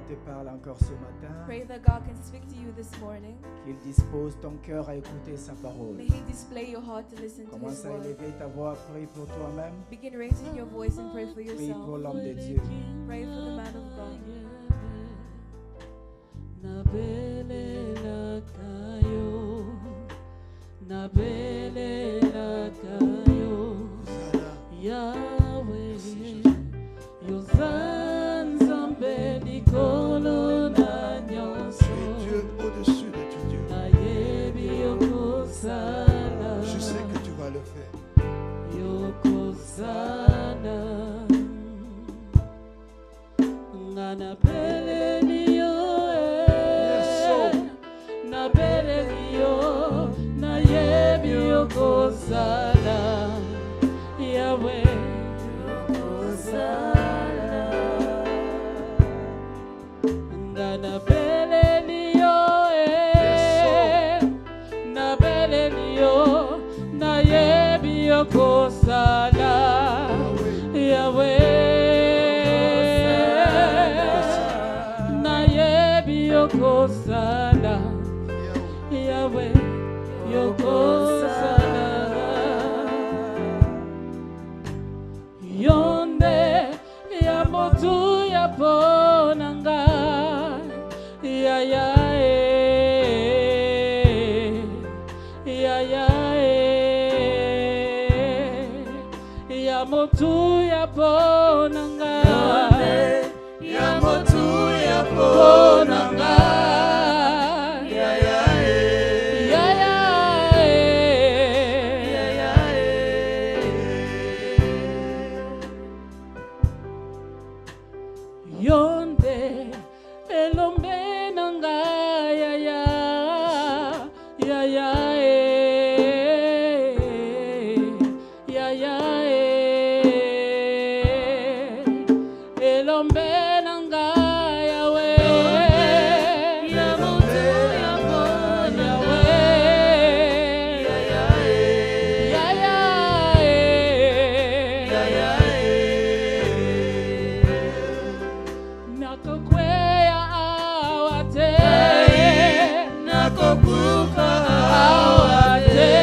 te parle encore ce matin. Pray that God can speak to you this morning. Qu'il dispose ton cœur à écouter sa parole. May He display your heart to listen to His Commence à word. élever ta voix, prie pour toi-même. Begin raising your voice and pray for Prie yourself. pour l'homme de Dieu. Pray for the man of God. Nabelela kayo, Yahweh, Yozanzambe Nikolo na nyonso. Tu es Dieu au-dessus de tout Dieu. Nayebi yokosala, Je sais que tu vas le faire. Yokosala, Nganabeleli yo, Nabeleli yo, Nayebi yokosala, Yahweh, yokosala. Nganabeleli yo, Nabeleli yo, Nayebi yokosala, Yahweh, Nayebi yokosala, Yahweh, yokosala. Yonde ya motu ya ponanga, ya ya motu ya ponanga, ya motu ya ponanga, Yonde elombe nanga, elombe nanga, Yahweh, elombe nakokweya awate, nakokufa awate,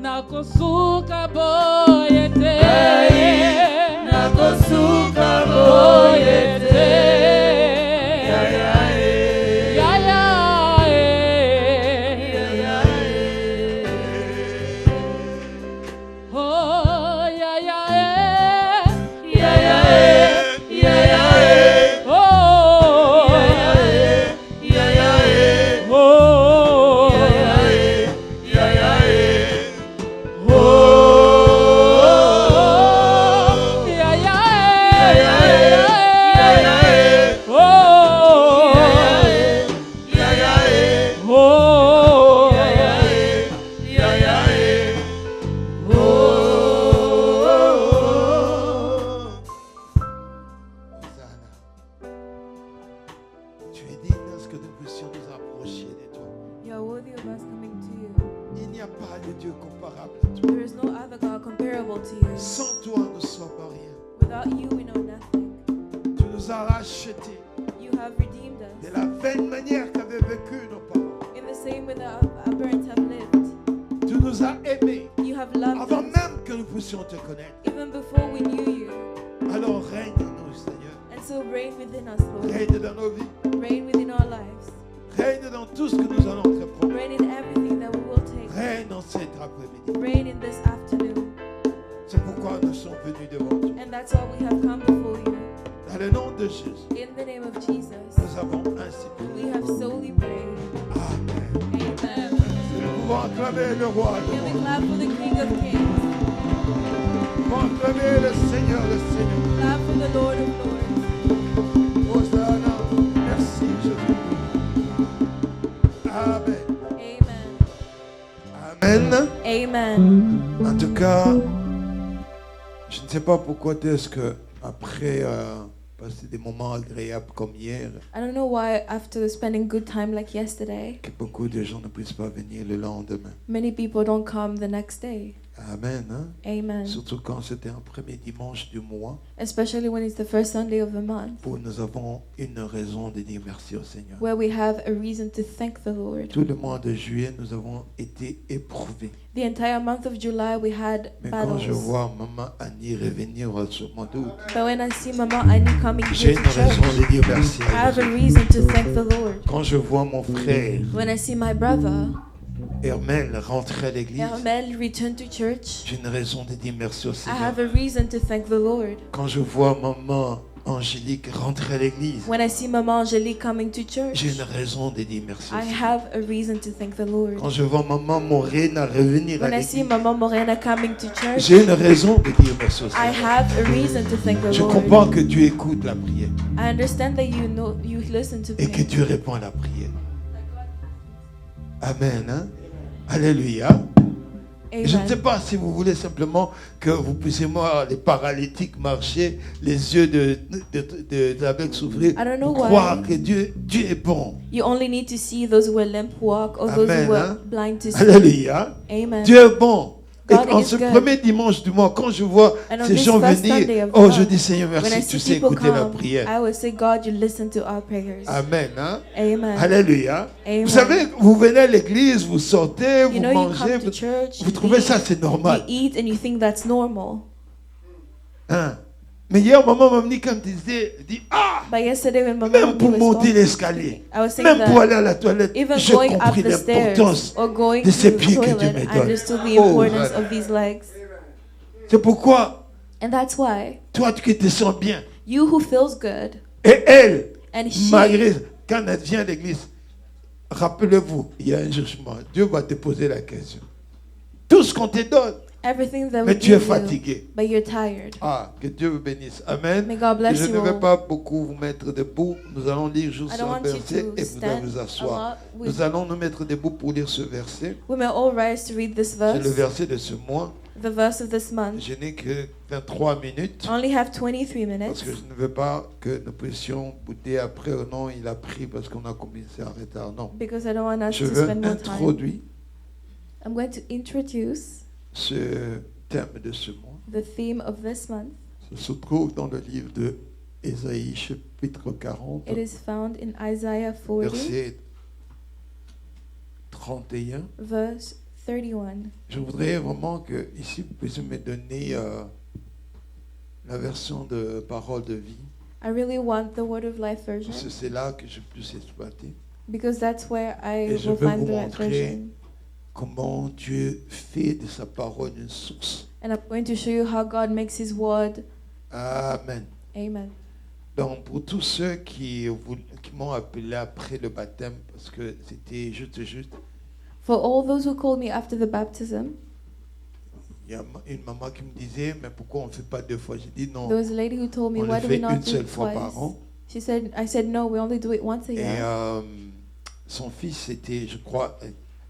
nakosuka boyete, nakosuka boyete, Tu es digne à ce que nous puissions nous approcher de toi. You are worthy of us coming to you. Il n'y a pas de Dieu comparable à toi. There is no other God comparable to you. Sans toi, nous ne sommes rien. Without you, we know nothing. Tu nous as rachetés You have redeemed de us la vaine manière qu'avaient vécu nos parents. in the same way that our parents have lived. Tu nous as aimés You have loved avant us même que nous puissions te connaître. even before we knew you. Alors règne en nous, Seigneur. And so reign within us, Lord. Règne dans nos vies. Reign within our lives. Règne dans tout ce que nous allons entreprendre. Reign in everything that we will take. Règne dans cet après-midi. Reign in this afternoon. C'est pourquoi nous sommes venus devant toi. And that's why we have come before you. Dans le nom de Jésus, In the name of Jesus, nous avons ainsi prié. we have solely prayed. Amen. Amen. Nous pouvons acclamer le roi de Can we rois. clap for the King of Kings? Nous pouvons acclamer le Seigneur, le Seigneur. Clap for the Lord of Lords. Hosanna. Merci Jésus. Amen. Amen. Amen. Amen. En tout cas, je ne sais pas pourquoi est-ce que après passer des moments agréables comme hier, I don't know why, after spending good time like yesterday, que beaucoup de gens ne puissent pas venir le lendemain. many people don't come the next day. Amen. Hein? Amen. Surtout quand c'était un premier dimanche du mois, Especially when it's the first Sunday of the month, où nous avons une raison de dire merci au Seigneur. where we have a reason to thank the Lord. Tout le mois de juillet, nous avons été éprouvés. The entire month of July, we had Mais quand je battles. vois Maman Annie revenir ce mois d'août, But when I see Mama Annie coming j'ai here une to raison church, de dire merci I à have a Dieu. reason to thank the Lord. Quand je vois mon frère When I see my brother, Hermel rentrer à l'église, Hermel, return to church, j'ai une raison de dire merci au I Seigneur. have a reason to thank the Lord. Quand je vois Maman Angélique rentrer à l'église, When I see Mama Angelique coming to church, j'ai une raison de dire merci au I Seigneur. have a reason to thank the Lord. Quand je vois Maman Morena revenir à When I see l'église, Mama Morena coming to church, j'ai une raison de dire merci au I Seigneur. have a reason to thank the Je Lord. comprends que Dieu écoute la prière I understand that you listen to et que me. Dieu répond à la prière. Amen. Hein? Alléluia. Et je ne sais Amen. pas si vous voulez simplement que vous puissiez voir les paralytiques marcher, les yeux de l'aveugle s'ouvrir, I don't know pour why. croire que Dieu est bon. You only need to see those who were limp walk or those Amen, who were hein? blind to see. Alléluia. Amen. Dieu est bon. Et God en is ce good. premier dimanche du mois, quand je vois And on ces this gens first Sunday venir, of the oh, month, je dis Seigneur, When I merci, tu see sais people écouter la come, prière. I will say, God, you listen to our prayers. Amen. Hein? Amen. Alléluia. Amen. Vous savez, vous venez à l'église, vous sortez, You vous know, you mangez, come to church, vous you trouvez eat, ça, c'est normal. you eat and you think that's normal. Hein? Mais hier, maman m'a dit, quand elle dit, ah, But yesterday when Mama même Mami pour was monter talking, l'escalier, I was saying même pour that aller à la toilette, even j'ai going up compris the stairs l'importance or going de to ces the pieds que Dieu toilet, me I donne. understood the Oh, importance voilà. of these legs. C'est pourquoi, And that's why toi qui te sens bien, you who feels good et elle, and she, malgré, quand elle vient à l'église, rappelez-vous, il y a un jugement. Dieu va te poser la question. Tout ce qu'on te donne, everything that we mais tu es give you, fatigué. but you're tired. Ah, que Dieu vous bénisse. Amen. May God Et bless je you ne vais all. pas beaucoup vous mettre debout. Nous allons lire juste I don't un want you verset to et vous allez stand vous a asseoir. lot. Nous allons nous mettre debout pour lire ce verset. We may all rise to read this C'est le verse, verset de ce mois. the verse of this month. Je n'ai que 23 minutes. I only have 23 Parce minutes que je ne veux pas que nous puissions bouder après. Oh non, il a pris parce qu'on a commencé en retard. Non. because I don't want us Je to veux spend more time. introduire I'm going to introduce ce thème de ce mois. the theme of this month. Ça se trouve dans le livre de Ésaïe, chapitre 40, It is found in Isaiah 40, verset 31. verse 31. Je voudrais vraiment que ici vous puissiez me donner la version de parole de vie. I really want the Word of Life version Parce que c'est là que je puisse exploiter. because that's where I Et je will veux find vous the right montrer version. comment Dieu fait de sa parole une source. And I'm going to show you how God makes His Word. Amen. Amen. Donc pour tous ceux qui m'ont appelé après le baptême, parce que c'était juste, For all those who called me after the baptism, il y a une maman qui me disait, mais pourquoi on ne fait pas deux fois? J'ai dit non, there was a lady who told me, on why le do we fait not une do seule it fois twice? par an. I said, no, we only do it once a Et year. son fils était, je crois,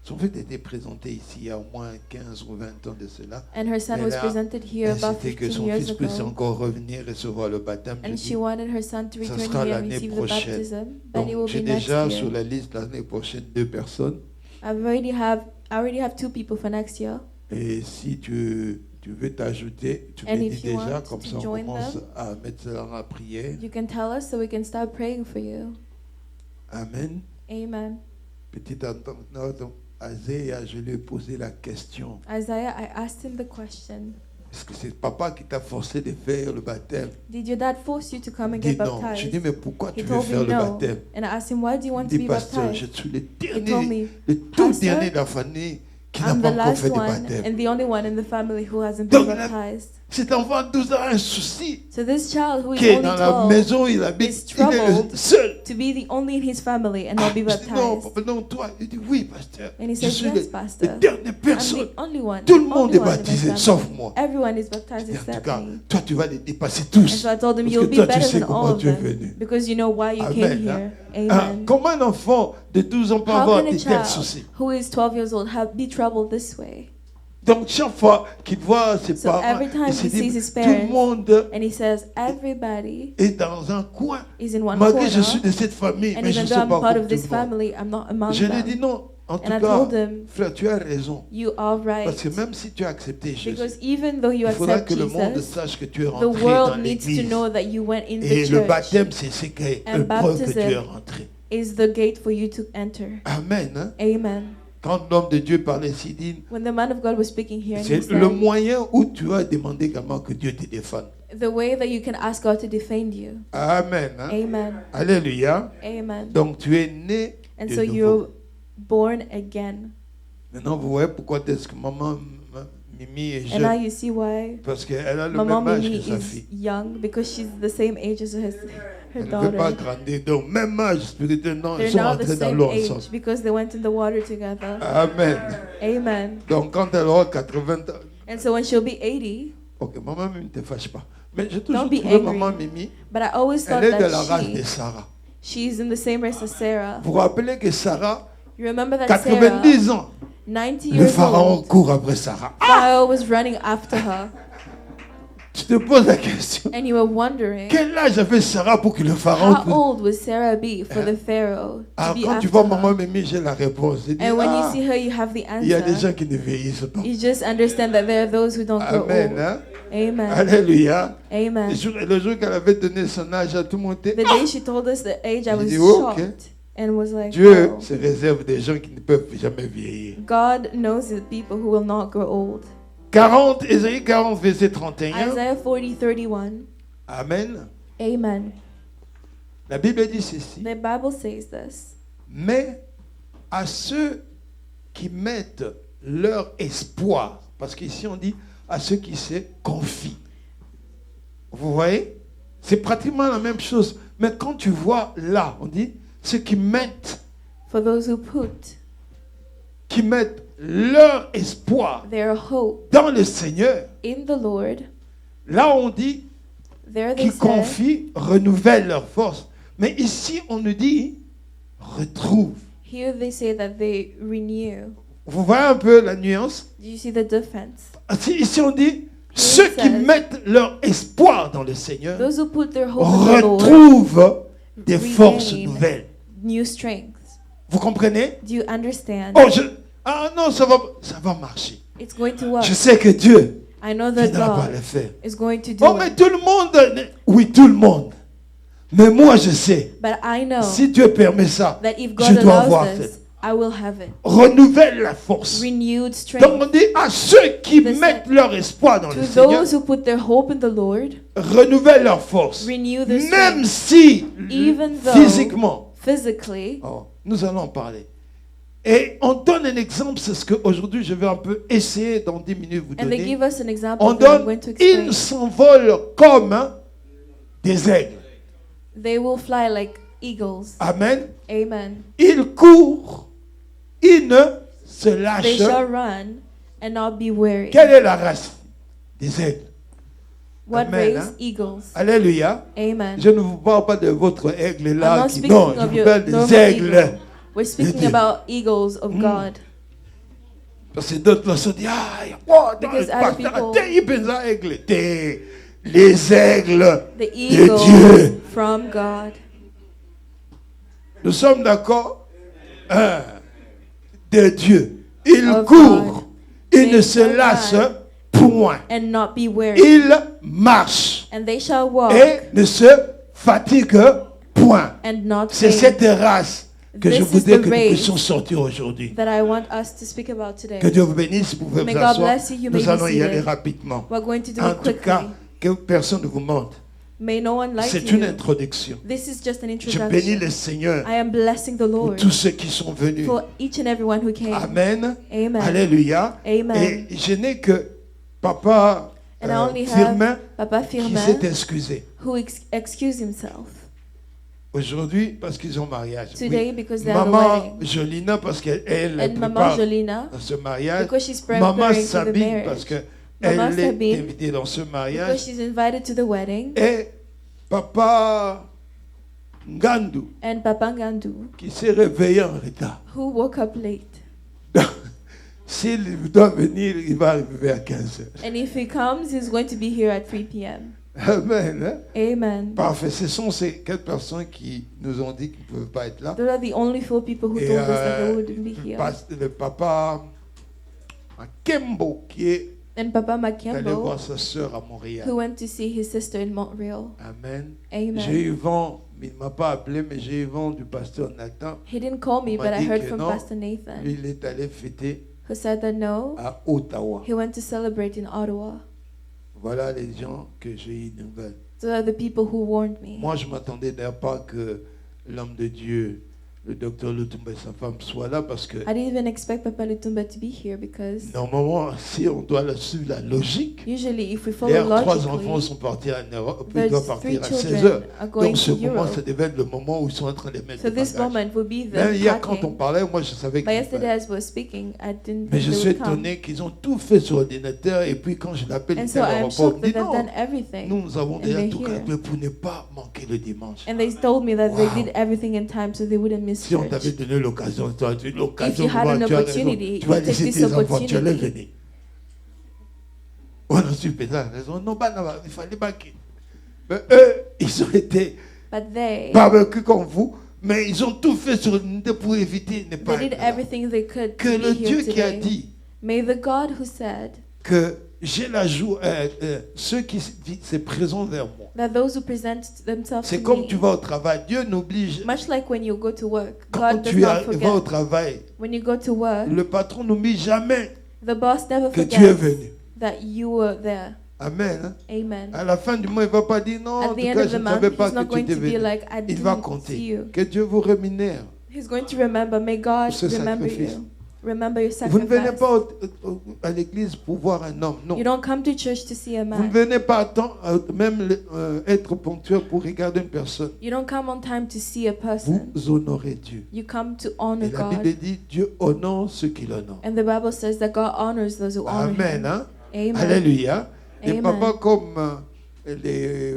son fils était présenté ici il y a au moins 15 ou 20 ans de cela. And her son mais was là, presented here Et about c'était que 15 son years fils puisse ago. encore revenir recevoir le baptême. And Je she dis, wanted her son to ça return sera here and l'année receive the prochaine. baptism. But it Donc will j'ai be next déjà sur year. la liste l'année prochaine 2 personnes. I already have 2 people for next year. Et si tu veux t'ajouter, tu And me if dis you déjà, want comme to ça on join commence them, à mettre ça dans la prière. You can tell us so we can start praying for you. Amen. Amen. Petit entendant, Isaiah, je lui ai posé la question. Isaiah, I asked him the question. Est-ce que c'est papa qui t'a forcé de faire le baptême? Did your dad force you to come Il and dit get non. Je baptized? dis mais pourquoi He tu veux told faire me le no. baptême? And I asked him, why do you want Il to dit be pasteur, je baptized? suis le He told dernier, me, le tout Pastor, dernier de la famille qui n'a I'm pas the encore last fait de one baptême. and the only one in the family who hasn't been Donc, baptized. cet enfant de 12 ans a un souci So this child who is qui est only dans la 12 maison, il is habite, il est le troubled seul. to be the only in his family and not be Je dis non, baptized. papa, non, toi. Il dit oui, pasteur. And he Je says, suis yes, le pastor. dernière I'm personne. the only one. Tout le monde only est one in my baptisé, family. sauf moi. Everyone is baptized Et en tout except cas, me. toi, tu vas les dépasser And tous. so I told him, Parce you'll que be toi, tu better sais than all comment of tu es them venu. because you know why you came Amen. here. Ah, Amen. comment un enfant de 12 ans peut How avoir can a de tels child soucis? who is 12 years old be troubled this way? Donc chaque fois qu'il voit ses So parents, every time il se he dit, sees his tout le parents, monde and he says, everybody est dans un coin. is in one Malgré que je corner. suis de cette famille, And mais je ne even suis though I'm pas part comme of tout this le monde. family, I'm not among Je lui ai dit them. non. En tout And I cas, told him, frère, tu as raison. you are right. Parce que même si tu as accepté Jésus, Because even though you il faudra accept que le monde Jesus, sache que tu es the rentré dans world needs to l'église. know that you went in the Et le church baptême, c'est ce qui est And le preuve que tu baptism es rentré. is the gate for you to enter. Amen. Hein? Amen. Quand l'homme de Dieu parlait ici, il dit, When the man of God was speaking here, and he c'est le said, moyen où tu as demandé également que Dieu te défende. the way that you can ask God to defend you. Amen. Hein? Amen. Alléluia. Amen. Donc tu es né And de so nouveau. you're born again. Maintenant, vous voyez pourquoi est-ce que maman Mimi est And now jeune. you see why Parce qu'elle a le Mama même âge Mimi que sa is fille. young, because she's the same age as her Elle ne veut pas daughter. grandir. Donc, même âge spirituellement, ils They're sont now the entrés dans same l'eau age ensemble. because they went in the water together. Amen. Amen. Donc, quand elle aura 80 ans, And so when she'll be 80, ok, maman Mimi, ne te fâche pas. Mais j'ai toujours Don't be trouvé angry. maman Mimi, but I always thought elle est de la race that de Sarah. she's in the same race as Sarah. Vous vous rappelez que Sarah, You remember that Sarah, 90 ans, 90 le years pharaon old, court après Sarah. Pharaoh was running after her. Tu te poses la question, And you were wondering, quel âge avait Sarah pour que le pharaon how puisse... old would Sarah be for the Pharaoh to Alors, be quand tu after vois maman her? Mimi, j'ai la réponse. Je dis, And when ah, you see her, you have the il y a des answer. gens qui ne vieillissent pas. You just understand that there are those who don't grow Amen. old. Hein? Amen. Alléluia. Amen. Le jour qu'elle avait donné son âge à tout le monde, The day she told us the age, I J'ai was dit, oh, ok. shocked and was like, Dieu oh, se réserve des gens qui ne peuvent jamais vieillir. God knows the people who will not grow old. 40, Ésaïe 40, verset 31. Isaiah 40:31. Amen. Amen. La Bible dit ceci. The Bible says this. Mais à ceux qui mettent leur espoir, parce qu'ici on dit à ceux qui se confient. Vous voyez? C'est pratiquement la même chose. Mais quand tu vois là, on dit ceux qui mettent For those who put leur espoir their hope dans le Seigneur. in the Lord, Là, on dit there they qui say, confient, renouvellent leur force. Mais ici, on nous dit retrouve. here they say that they renew. Vous voyez un peu la nuance? Do you see the difference? Ici, on dit ceux qui says, mettent leur espoir dans le Seigneur Those who put their hope in the Lord retrouvent des regain forces nouvelles. new strength. Vous comprenez? Do you understand? Oh, ah non, ça va marcher. It's going to work. Je sais que Dieu I know that finira par God le faire. is going to do Oh, mais it. tout le monde, oui, tout le monde. Mais moi, je sais, But I know si Dieu permet ça, that if je God dois allows avoir this, fait. I will have it. Renouvelle la force. Renewed Donc strength. on dit à ceux qui Listen, mettent leur espoir dans To le Seigneur, those who put their hope in the Lord, renouvelle leur force. renew their Même strength. si Even though physiquement, physically, nous allons en parler. Et on donne un exemple, c'est ce qu'aujourd'hui je vais un peu essayer dans 10 minutes vous and they donner. give us an example On that I'm donne, going to explain. ils s'envolent comme des aigles. They will fly like eagles. Amen. Amen. Ils courent, ils ne se They lâchent. shall run and not be weary. Quelle est la race des aigles? What Amen, race? hein? Eagles. Alléluia. Amen. Je ne vous parle pas de votre aigle I'm là. not Qui, speaking non, je of vous your parle des normal aigles. eagle. We're speaking Dieu. about eagles of God. Parce que d'autres là se disent, ah, dans Because le other pasteur, people- t'es hyper aigle. T'es les aigles The de eagle Dieu. from God. Nous sommes d'accord? De Dieu. Ils Of courent. God. Ils They ne se shall lassent run. point. And not be weary. Ils marchent. And they shall walk Et ne se fatiguent point. and not C'est faint. cette race que je This is voudrais the que nous race puissions sortir aujourd'hui. That I want us to speak about today. Que Dieu vous bénisse, vous pouvez May vous God asseoir. bless you, you may Nous be allons y seated. aller rapidement. We're going to do En it tout quickly. cas, que personne ne vous montre. May no one like C'est une you. introduction. This is just an Je bénis introduction. le Seigneur I am blessing the pour Lord tous ceux qui sont venus. for each and everyone who came. Amen. Amen. Alléluia. Amen. Et je n'ai que Papa And I only Firmin have Papa qui Firmin s'est excusé who excused himself aujourd'hui parce qu'ils ont mariage. today Oui. because they had a Maman wedding. Jolina parce qu'elle And Maman prépare Jolina dans ce mariage. because she's Maman preparing for the Sabine parce marriage. qu'elle Maman est Sabine invitée dans ce Because mariage. she's invited to the wedding. Et Papa Ngandou And Papa Ngandu qui s'est réveillé en retard. who woke up late. S'il doit venir, il va arriver à 15 heures. And if he comes, he's going to be here at 3 p.m. Amen. Hein? Amen. Parfait. Ce sont ces 4 personnes qui nous ont dit qu'ils ne peuvent pas être là. Those are the only 4 people who Et, told us that they wouldn't be here. le papa Kembo qui est And Papa allé Makembo, voir sa sœur à Montréal. who went to see his sister in Montreal. Amen. Amen. J'ai eu vent, il ne m'a pas appelé, mais j'ai eu vent du pasteur Nathan. He didn't call me, On m'a but I dit heard que from non. Pastor Nathan, Lui, il est allé fêter who said that no, à Ottawa. he went to celebrate in Ottawa. Voilà les gens que j'ai eu nouvelles. Those are the people who warned me. Moi, je ne m'attendais d'ailleurs pas que l'homme de Dieu, le docteur Lutumba et sa femme soient là parce que I didn't even expect Papa Lutumba to be here because normalement, si on doit suivre la logique, usually if we follow les 3 enfants logically, sont partis en Europe, puis ils those doivent 3 partir à 16 children heures. are going Donc ce to moment, Europe. ça devait être le moment où ils sont en train de mettre So les this bagages. moment will be Même the hier, quand on packing. parlait, moi, je savais But qu'ils yesterday as we were speaking, I didn't Mais think je they suis would come. étonné qu'ils ont tout fait sur l'ordinateur et puis quand je l'appelle, And ils so I am ne shocked that dit they've non. done everything. Nous avons And déjà they're tout here. calculé pour ne pas manquer le dimanche. And they told me that Wow. they did everything in time so they wouldn't miss Si on t'avait church. donné l'occasion, tu as eu If l'occasion you had an tu as raison. opportunity, Tu vas you take laisser this tes enfants, tu allais opportunity. venir. On a su pédale, raison. Non, il fallait pas qu'ils. Mais eux, ils ont été But they barbecue comme vous, mais ils ont tout fait sur l'unité pour éviter de ne pas did être là. everything they could Que to le be Dieu here qui a today. dit May the God who said que j'ai la joie, ceux qui se présentent vers moi. that those who present themselves C'est to comme me, tu vas au travail. Dieu n'oblige. much like when you go to work, Quand God does tu not vas au forget. travail, When you go to work, le patron n'oublie jamais the boss never que tu es forgets venu. that you were there. Amen. hein. Amen. À la fin du mois, il ne va pas dire non, en At tout the end cas, of je the ne month, savais pas he's not que tu going étais to be venu. like, I Il va didn't see compter. you. Que Dieu vous rémunère. He's going to remember. May God Ce remember sacrifice. you. Remember your Vous ne venez sacrifice. pas à l'église pour voir un homme. Non. You don't come to church to see a Vous ne man. venez pas même être ponctuel pour regarder une personne. You don't come on time to see a person. Vous honorez Dieu. You come to honor Et la God. Bible dit Dieu honore ceux qui l'honorent. And the Bible says that God honors those who honor Amen. him. Hein? Amen. Alléluia. Les Amen. papas comme les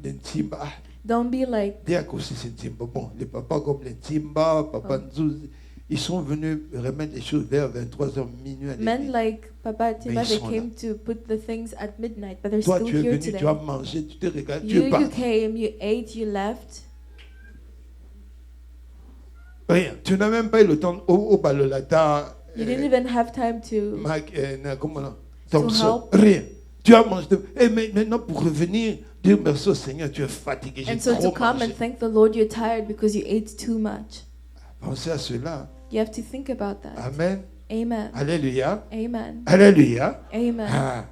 Ntimba. Don't be like Diak aussi c'est Ntimba. Bon, les papas comme les Ntimba, Papa Nzouzi, ils sont venus remettre les choses vers 23h minuit à men l'église. like Papa Timba. ils They sont came to put the things at midnight, but they're Toi, still tu es here venu, today. tu as mangé, tu t'es regardé, tu You es pas. came, you ate, you left. Rien. Tu n'as même pas eu le temps au balolata. You didn't even have time to. Comment là? Thompson. help. Rien. Tu as mangé. Et maintenant, pour revenir, dire merci au Seigneur, tu es fatigué. J'ai And so to trop come mangé. and thank the Lord, you're tired because you ate too much. Pensez à cela. You have to think about that. Amen. Amen. Alléluia. Amen. Alléluia. Amen. Ah,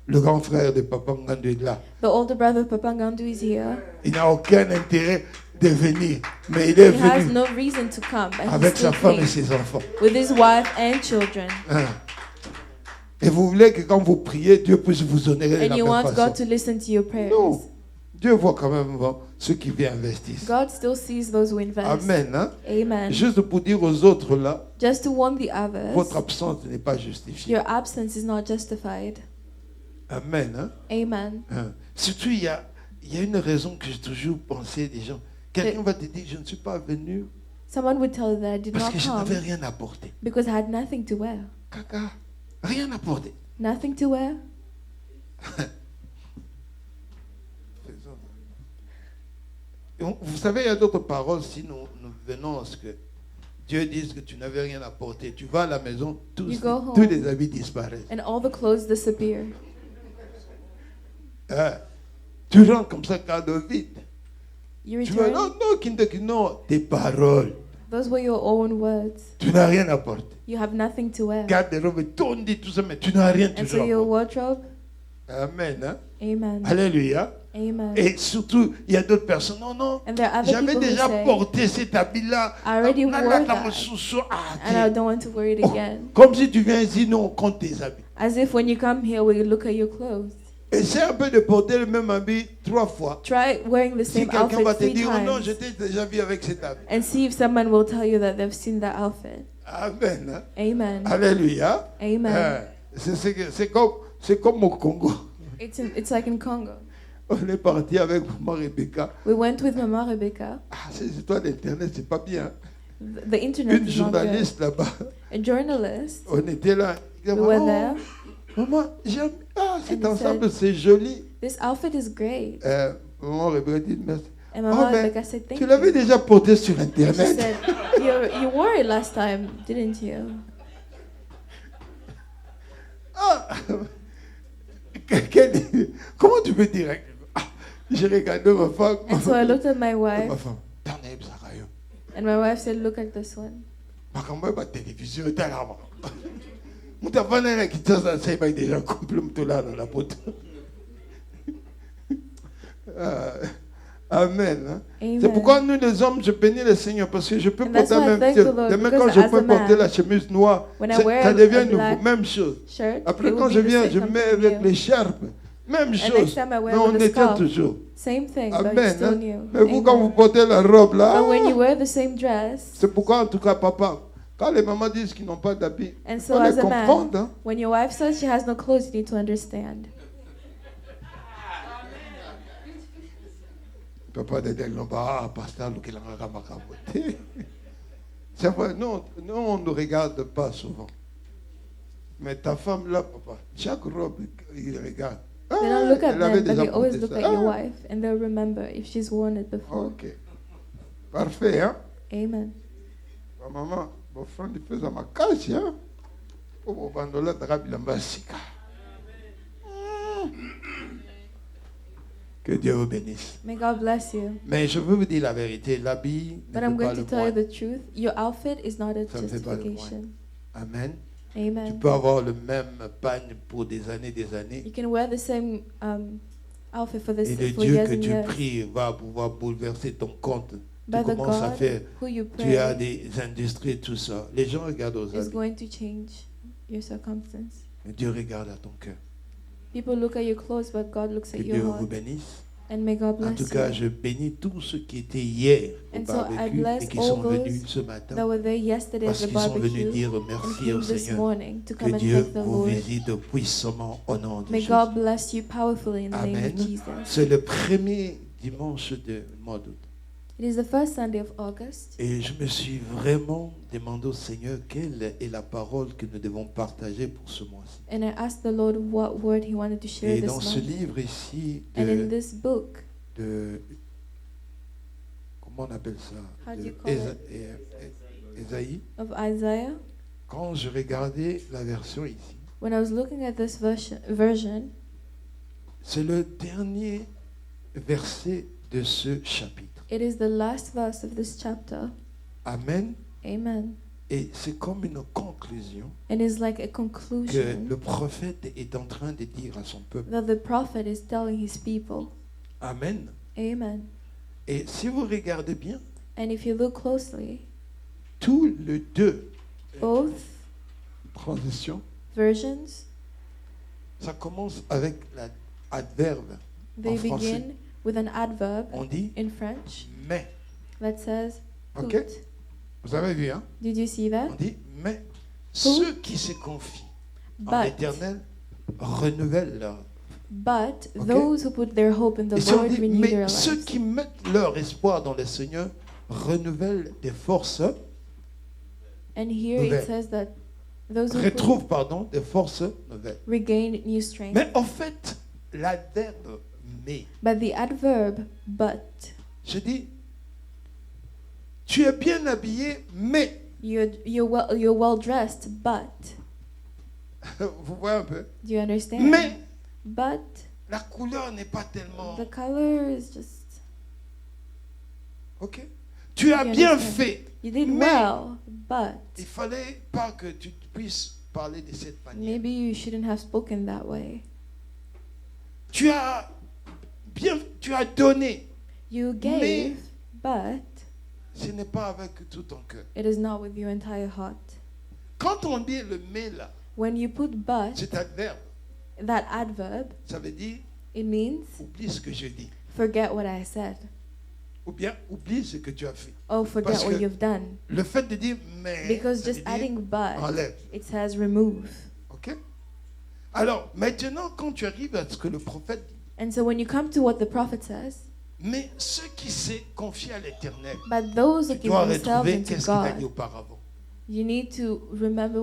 le grand frère de Papa Ngando est là. The older brother of Papa Ngandu is here. Il n'a aucun intérêt de venir, mais il est He has venu no reason to come, but he avec still sa femme et came ses enfants. with his wife and children. Hein. Et vous voulez que quand vous priez, Dieu puisse vous honorer de la And you même want façon. God to listen to your prayers. Non. Dieu voit quand même ceux qui viennent investir. God still sees those who invest. Amen. Hein? Amen. Juste pour dire aux autres là, Just to warn the others, votre absence n'est pas justifiée. your absence is not justified. Amen. Hein? Amen. Hein. Surtout, il y a une raison que j'ai toujours pensé des gens. Quelqu'un va te dire, je ne suis pas venu Someone would tell you that I did parce not que je come n'avais rien apporté. because I had nothing to wear. Caca, rien apporté. Nothing to wear? Vous savez, il y a d'autres paroles si nous venons à ce que Dieu dise que tu n'avais rien apporté. Tu vas à la maison, tous You go home. les habits disparaissent. And all the clothes disappear. Hein? Tu rentres comme ça, cadeau vide. You Tu vas, return. non, tes paroles. Those were your own words. Tu n'as rien apporté. You have nothing to wear. Garde des robes, tout dit tout ça, mais tu n'as rien And so toujours your apporté. wardrobe? Amen. Hein? Amen. Alléluia. Amen. Et surtout, il y a d'autres personnes. Non, And there are other j'avais people who déjà say, porté cet habit-là. I already Là, wore là, that. mon chouchou, and I don't want to wear it Oh. again. Comme si tu viens ici, nous on compte tes habits. As if when you come here, we look at your clothes. Essaie un peu de porter le même habit 3 fois. Try wearing the Si same quelqu'un va outfit te 3 dire, oh non, times. je t'ai déjà vu avec cet habit. And see if someone will tell you that they've seen that outfit. Amen. Hein? Amen. Alléluia. Amen. C'est comme au Congo. It's like in Congo. On est parti avec maman Rebecca. We went with Mama Rebecca. Ah, ces histoires d'internet, c'est pas bien. The internet Une is not good. journaliste là-bas, A journalist, on était là. Il dit, we were oh, there. maman, j'aime. Ah, cet And he ensemble, said, c'est joli. This outfit is great. Maman Rebecca dit, merci. And my Oh, mom mais Rebecca said, thank tu l'avais you. déjà porté sur She Internet. said, you wore it last time, didn't you? Ah, comment tu peux dire? Ah, j'ai regardé ma femme. And so I looked at my Ma wife, femme, t'en es Sarayo. and my wife said, look at this one. Ma campagne, ma télévision, t'es là. Mon téléphone est là, qui t'a ça, il va déjà complètement tout là dans la pote. Amen. Hein? Amen. C'est pourquoi nous les hommes, je bénis le Seigneur parce que je peux And that's porter why I même thank the Lord, demain because quand je as peux a man, porter la chemise noire, when I ça wear devient a nouveau, black même chose. shirt, Après it quand will je be the viens, same je something mets avec new. l'écharpe, même next chose. time I wear Mais on with a étient scarf. toujours. Same thing, but it's Amen. still Hein? new. Mais vous quand vous Amen. portez la robe là, But when you wear the same dress, c'est pourquoi en tout cas papa, quand les mamans disent qu'ils n'ont pas d'habits, and il so faut as les a man, comprendre. Hein? when your wife says she has no clothes, you need to understand. Papa de dire non pas pasteur le qu'il a ramassé. C'est vrai, non, on ne regarde pas souvent. Mais ta femme là, papa, chaque robe, il regarde. They don't look at elle avait them, but déjà they always porté look ça. at your wife, and they'll remember if she's worn it before. Ok. Parfait, hein? Amen. Ma maman, mon frère, il faisait ma casse, hein? Au bandola, Tarabila Sika. Que Dieu vous bénisse. May God bless you. Mais je veux vous dire la vérité, l'habit ne But I'm fait pas going to le tell you moine. the truth. Your outfit is not a Ça ne fait pas le justification. Amen. Tu Amen. peux avoir le même pagne pour des années. You can wear the same outfit for Et le for Dieu years que and tu years. pries va pouvoir bouleverser ton compte. But Tu the commences à God faire, who you tu as pray des industries, tout ça. Les gens regardent aux is habits. going to change your circumstance. Mais Dieu regarde à ton cœur. People look at your clothes, but God looks Que at Dieu your vous heart. bénisse. And may God En bless tout cas, you. je bénis tous ceux qui étaient hier au And so I barbecue bless et qui all sont those venus ce matin that were there yesterday at parce the qu'ils sont venus barbecue dire and merci au came this Seigneur. morning to Que come and Dieu thank the vous Lord. visite puissamment au nom de May Jésus. God bless you powerfully in the name Amen. of Jesus. C'est le premier dimanche du mois d'août. It is the first Sunday of August, Et je me suis vraiment demandé au Seigneur quelle est la parole que nous devons partager pour ce mois-ci. and I asked the Lord what word He wanted to share Et this dans ce month. livre ici And in de, this book, comment on appelle ça? How do De you call Ésaïe. of Isaiah, Quand je regardais la version ici, when I was looking at this version, c'est le dernier verset de ce chapitre. it is the last verse of this chapter. Amen. Amen. Et c'est comme une conclusion It is like a que conclusion le prophète est en train de dire à son peuple. that the prophet is telling his people. Amen. Amen. Et si vous regardez bien, And if you look closely, tous les deux both transitions, versions, ça commence avec l'adverbe. they En français. begin with an adverb On dit in French mais. that says put. Ok. Vous avez vu, hein? Did you see that? On dit mais. Ceux qui se confient en But, l'Éternel renouvellent leur. but Ok. those who put their hope in the Et on Lord dit, renew their mais ceux lives. qui mettent leur espoir dans le Seigneur renouvellent des forces, And here nouvelles. it says that those who retrouvent, pardon, des forces nouvelles. regain new strength. Mais en fait, l'adverbe mais, But the adverb but, je dis, tu es bien habillé, mais, you're well dressed, but vous voyez un peu, do you understand? mais But la couleur n'est pas tellement, the color is just, ok? Tu as You bien understand. fait. you did Mais- well, but Il fallait pas que tu puisses parler de cette manière. maybe you shouldn't have spoken that way. Tu as donné. You gave, but Ce n'est pas avec tout ton cœur. it is not with your entire heart. Quand on dit le mais là, When you put but, cet adverbe, that adverb, ça veut dire it means oublie ce que je dis. forget what I said. Ou bien oublie ce que tu as fait. Oh, forget Parce what que you've done. Le fait de dire mais, Because ça veut just dire adding but, enlève. it says remove. Ok? Alors, maintenant, quand tu arrives à ce que le prophète dit, And so when you come to what the prophet says, Mais ceux qui se confient à l'Éternel, But those who tu give dois themselves retrouver into qu'est-ce qu'il a dit God, auparavant. you need to remember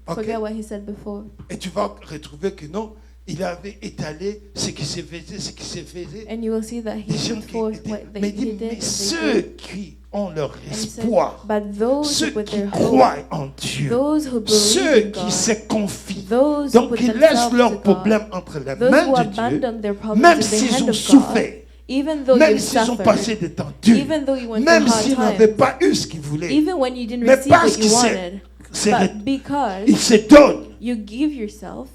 forget what he said before. Et tu vas retrouver que non, il avait étalé ce qui se faisait. And you will see that he Des gens put qui forth étaient- what mais they il dit, did mais and they ceux did. qui ont leur And he said, espoir, but those ceux who put qui their croient hope, en Dieu, those who believe ceux in qui God, se confient, those who donc put ils laissent themselves to leurs God, problèmes entre les those mains who de Dieu, abandon their problems même in the s'ils hand ont of souffert, God, even though même you've s'ils ont suffered, passé des temps durs, even though you went même through hard s'ils n'avaient times, pas eu ce qu'ils voulaient, even when you didn't mais receive parce what you qu'ils wanted, but because ils se donnent, you give yourself,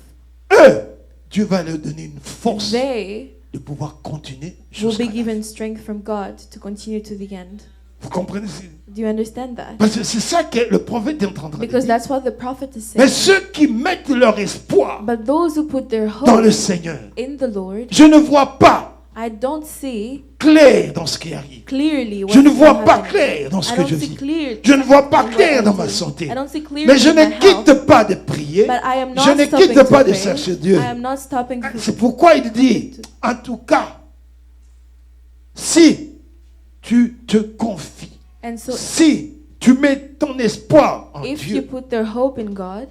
eux, Dieu va leur donner une force they de pouvoir continuer will jusqu'à be la given strength from God to continue to the end. Vous comprenez? Do you understand that? Parce que c'est ça que le prophète est en train de Because dire. that's what the prophet is Mais saying. ceux qui mettent leur espoir But those who put their dans hope le Seigneur, in the Lord, je ne vois pas I don't see clair dans ce qui arrive. clearly what Je ne is vois pas happening. clair dans ce I que don't je see vis. clear Je ne vois pas in what clair I dans do. ma santé. I don't see clearly Mais je in my ne quitte health, pas de prier. but I am not Je ne stopping quitte to pas de pray. chercher Dieu. I am not stopping to C'est pourquoi il dit, en tout cas, si tu te confies, And so si tu mets ton espoir en if you Dieu, put their hope in God,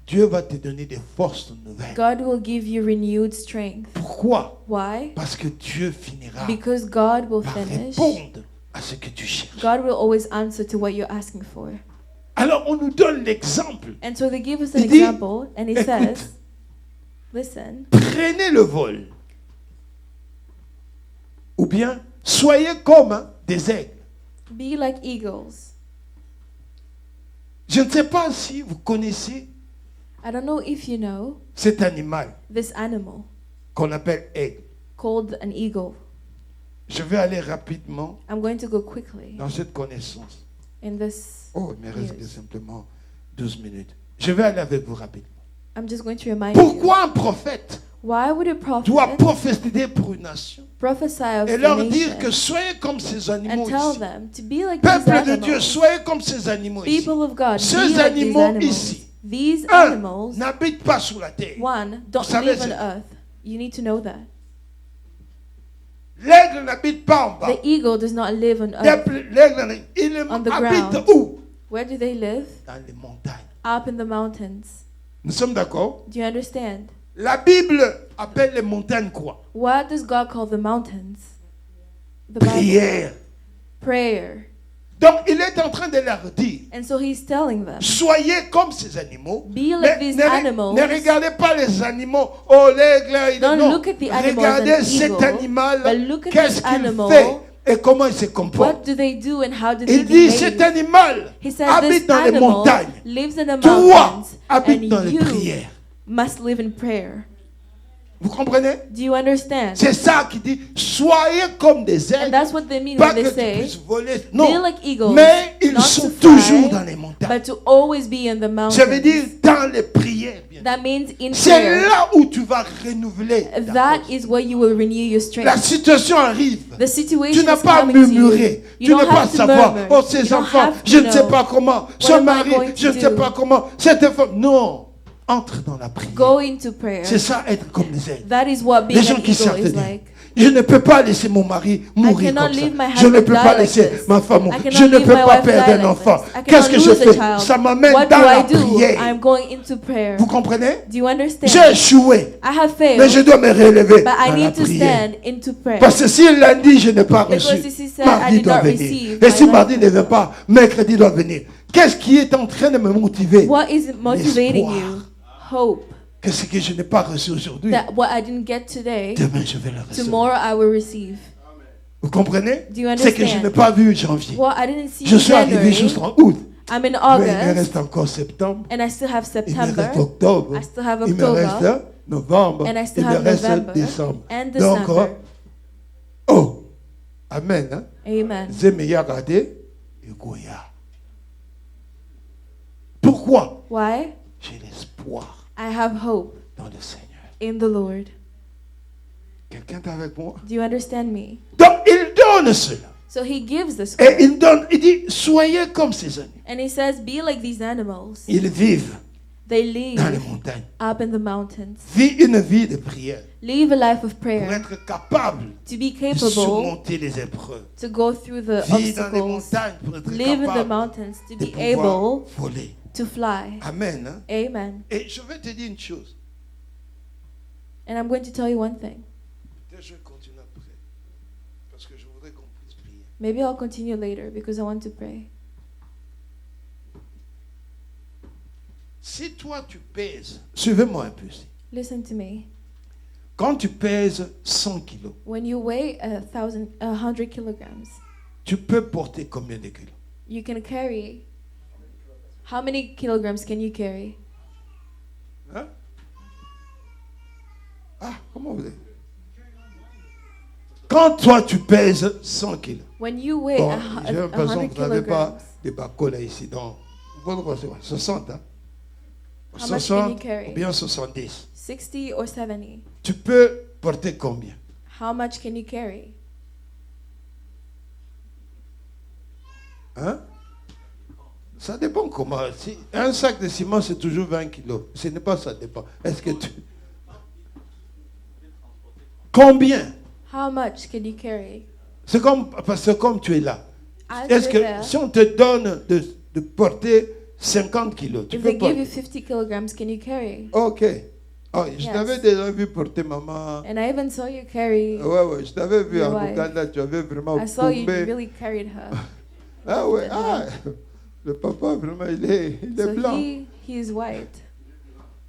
Dieu va te donner des forces nouvelles. God will give you renewed strength. Pourquoi? Why? Parce que Dieu finira Because God will par finish. répondre à ce que tu cherches. God will always answer to what you're asking for. Alors on nous donne l'exemple. And so they give us an Il dit, example, and he écoute, says, listen, prenez le vol. Ou bien, soyez comme des aigles. be like eagles. Je ne sais pas si vous connaissez I don't know if you know cet animal this animal qu'on appelle aigle. called an eagle. Je vais aller rapidement I'm going to go quickly dans cette connaissance. in this. Oh, il me reste que Yes. simplement 12 minutes. Je vais aller avec vous rapidement. I'm just going to remind you. Pourquoi un prophète Why would a doit prophet prophétiser pour une nation prophesy of et the leur dire nation que soyez comme ces and animaux tell ici? them to be like these Peuple de Dieu, animals? soyez comme ces animaux ici. People of God, Ces be like these animaux animals. ici. These Un, animals, n'habitent pas sous la terre. one, don't Vous savez, live on c'est- earth. You need to know that. L'aigle n'habite pas en bas. The eagle does not live on earth. L'aigle, il On the habite ground. où? Where do they live? Dans les montagnes. Up in the mountains. Nous sommes d'accord? Do you understand? La Bible appelle les montagnes quoi? What does God call the mountains? The Bible. Prière. Prayer. Donc il est en train de leur dire, And so he's telling them, soyez comme ces animaux. be like these animals. Ne regardez pas les animaux. Oh l'aigle, il Don't non. look at the animals Regardez and cet eagle, animal. but look at Qu'est-ce this qu'il animal. fait et comment il se What comporte? do they do and how do they Il dit cet behave? animal He says habite this dans les animal montagnes. lives in the Toi, mountains habite and dans les you prières. must live in prayer. Vous comprenez? Do you understand? C'est ça qui dit, soyez comme des And aigles. that's what they mean Pas when they que tu say, puisses voler. be Non. like eagles, Mais ils not sont to toujours fly, dans les montagnes. but to always be in the Ça veut dire mountains. dans les prières. bien. That means in C'est prayer. là où tu vas renouveler. ta That force. is where you will renew your La strength. situation arrive. The Tu situation n'as is pas à coming to you. murmurer. You Tu don't n'as pas à have to savoir. murmur. Oh, ces You don't enfants, have to je ne sais know. pas comment. Ce am I mari, going je to ne sais do? pas comment. Cette femme. Non. Entre dans la prière. Go into prayer. C'est ça, être comme les aigles. That is what Les being gens an qui servent eagle Dieu. is like. Je ne peux pas laisser mon mari mourir cannot comme ça. leave my Je ne husband peux die pas like laisser this. ma femme I mourir. cannot Je ne leave peux my pas wife perdre die un like enfant. this. I cannot Qu'est-ce que je lose a fais? child. Ça m'amène What dans do la I do? prière. I'm going into prayer. Vous comprenez? Do you understand? J'ai échoué. I have failed, Mais je dois me relever but I dans la need to prière. stand into prayer. Parce que si lundi je n'ai pas Because reçu, this is said, I mardi did doit not venir. receive Et my si mardi life. ne vient pas, mercredi doit venir. Qu'est-ce qui est en train de me motiver? What is motivating L'espoir. you? Hope. Que ce que je n'ai pas reçu aujourd'hui, That what I didn't get today, demain je vais le recevoir. tomorrow I will receive. Vous comprenez? Do you C'est que je understand? n'ai pas vu en janvier. What I didn't see Je in suis arrivé January, juste en août. I'm in Mais il me August, reste encore septembre. and I still have Il me reste September, octobre. I still have Il me October, reste novembre. and I still Il me have reste November décembre. and Donc, December. oh, amen. Hein? Amen. Zemeya Radé et Goya. Pourquoi? Why? J'ai l'espoir I have hope dans le Seigneur. in the Lord. Quelqu'un est avec moi? Do you understand me? Donc il donne cela. So he gives this Et word. il donne, il dit, soyez comme ces animaux. And he says, be like these animals. Ils vivent They live dans les montagnes. up in the mountains. Vis une vie de prière Live a life of pour prayer être capable to be de capable surmonter les épreuves. to go through the Vis dans les obstacles. montagnes pour être Live in the capable mountains to de be pouvoir able voler. to fly. Amen. Hein? Amen. Et je vais te dire une chose. And I'm going to tell you one thing. Peut-être je vais continuer après. Parce que je voudrais qu'on puisse prier. Maybe I'll continue later because I want to pray. Si toi tu pèses, suivez-moi un peu ici. Listen to me. Quand tu pèses 100 kilos, When you weigh 100 kilograms, tu peux porter combien de kilos? you can carry. How many kilograms can you carry? Hein? Ah, comment vous êtes? Quand toi tu pèses 100 kilos. When you weigh Bon, a j'ai l'impression 100 que vous n'avez pas kilograms, des bacos là ici. Donc, vous pensez quoi? 60, hein? how much can you 60 ou carry? bien 70. 60 or 70? Tu peux porter combien? How much can you carry? Hein? Ça dépend comment. Si un sac de ciment, c'est toujours 20 kilos. Ce n'est pas ça dépend. Est-ce que tu... Combien? How much can you carry? C'est comme, parce que comme tu es là. As Est-ce you're que there, si on te donne de porter 50 kilos, tu if peux they give you porter? 50 kilograms, can you carry? Ok. Oh, je Yes. t'avais déjà vu porter maman. And I even saw you carry. Ouais, je t'avais vu Your en wife. Ouganda, tu avais vraiment I saw you bombé. really carried her. Ah ouais, lifted ah, her. le papa vraiment, il est So blanc. he is white.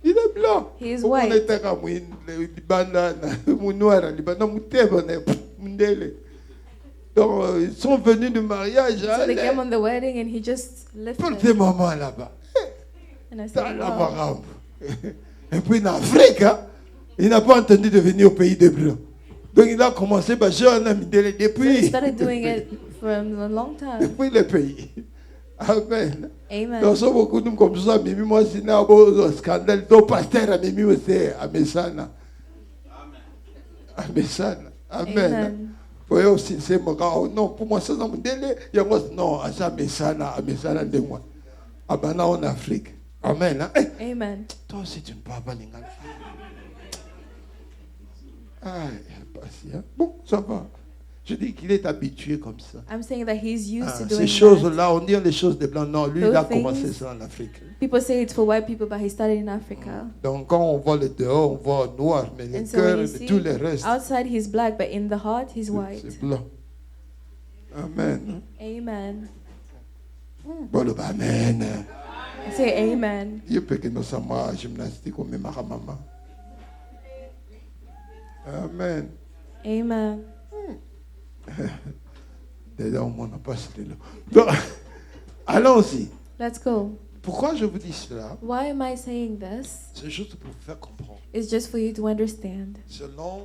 Il est blanc. He is On white. était comme Libana, noir, Libana, Mundele. Donc, ils sont venus du mariage. So they came Allez, on the wedding and he just lifted. portez maman là-bas. And I Dans said, la wow. Marambe. Et puis en Afrique, hein, il n'a pas entendu de venir au pays des Blancs. Donc il a commencé par jeune Mindele So he depuis. started doing it from a long time. Depuis le pays. Amen. Amen. Donc, so beaucoup de comme ça, Mimi, moi, c'est un scandale. Donc, pasteur, à Mimi, aussi, à Messana. À Messana. Amen. Amen. Voyez aussi, c'est mon gars. Non, pour moi, ça, c'est mon délai. Il y a moi, non, à ça, Messana, de moi. À Bana, en Afrique. Amen. Hein? Hey, Amen. toi aussi, tu ne parles pas lingala. Ah, patient. Bon, ça va. Je dis qu'il est habitué comme ça. I'm saying that he's used Ah, to ces doing that. choses-là, on dit les choses de blanc. Non, lui, il a Those commencé things- ça en Afrique. People say it's for white people, but he started in Africa. Donc, quand on voit le dehors, on voit noir, mais le And so when cœur you et see tout le reste, outside he's black, but in the heart he's white. c'est blanc. Amen. Amen. Bon, le amen. I say amen. Il peut que nous sommes en gymnastique ou même à maman. Amen. Amen. Déjà, au moins, on n'a pas cité là. Donc, allons-y. Let's go. Pourquoi je vous dis cela? Why am I saying this? C'est juste pour vous faire comprendre. It's just for you to understand. Selon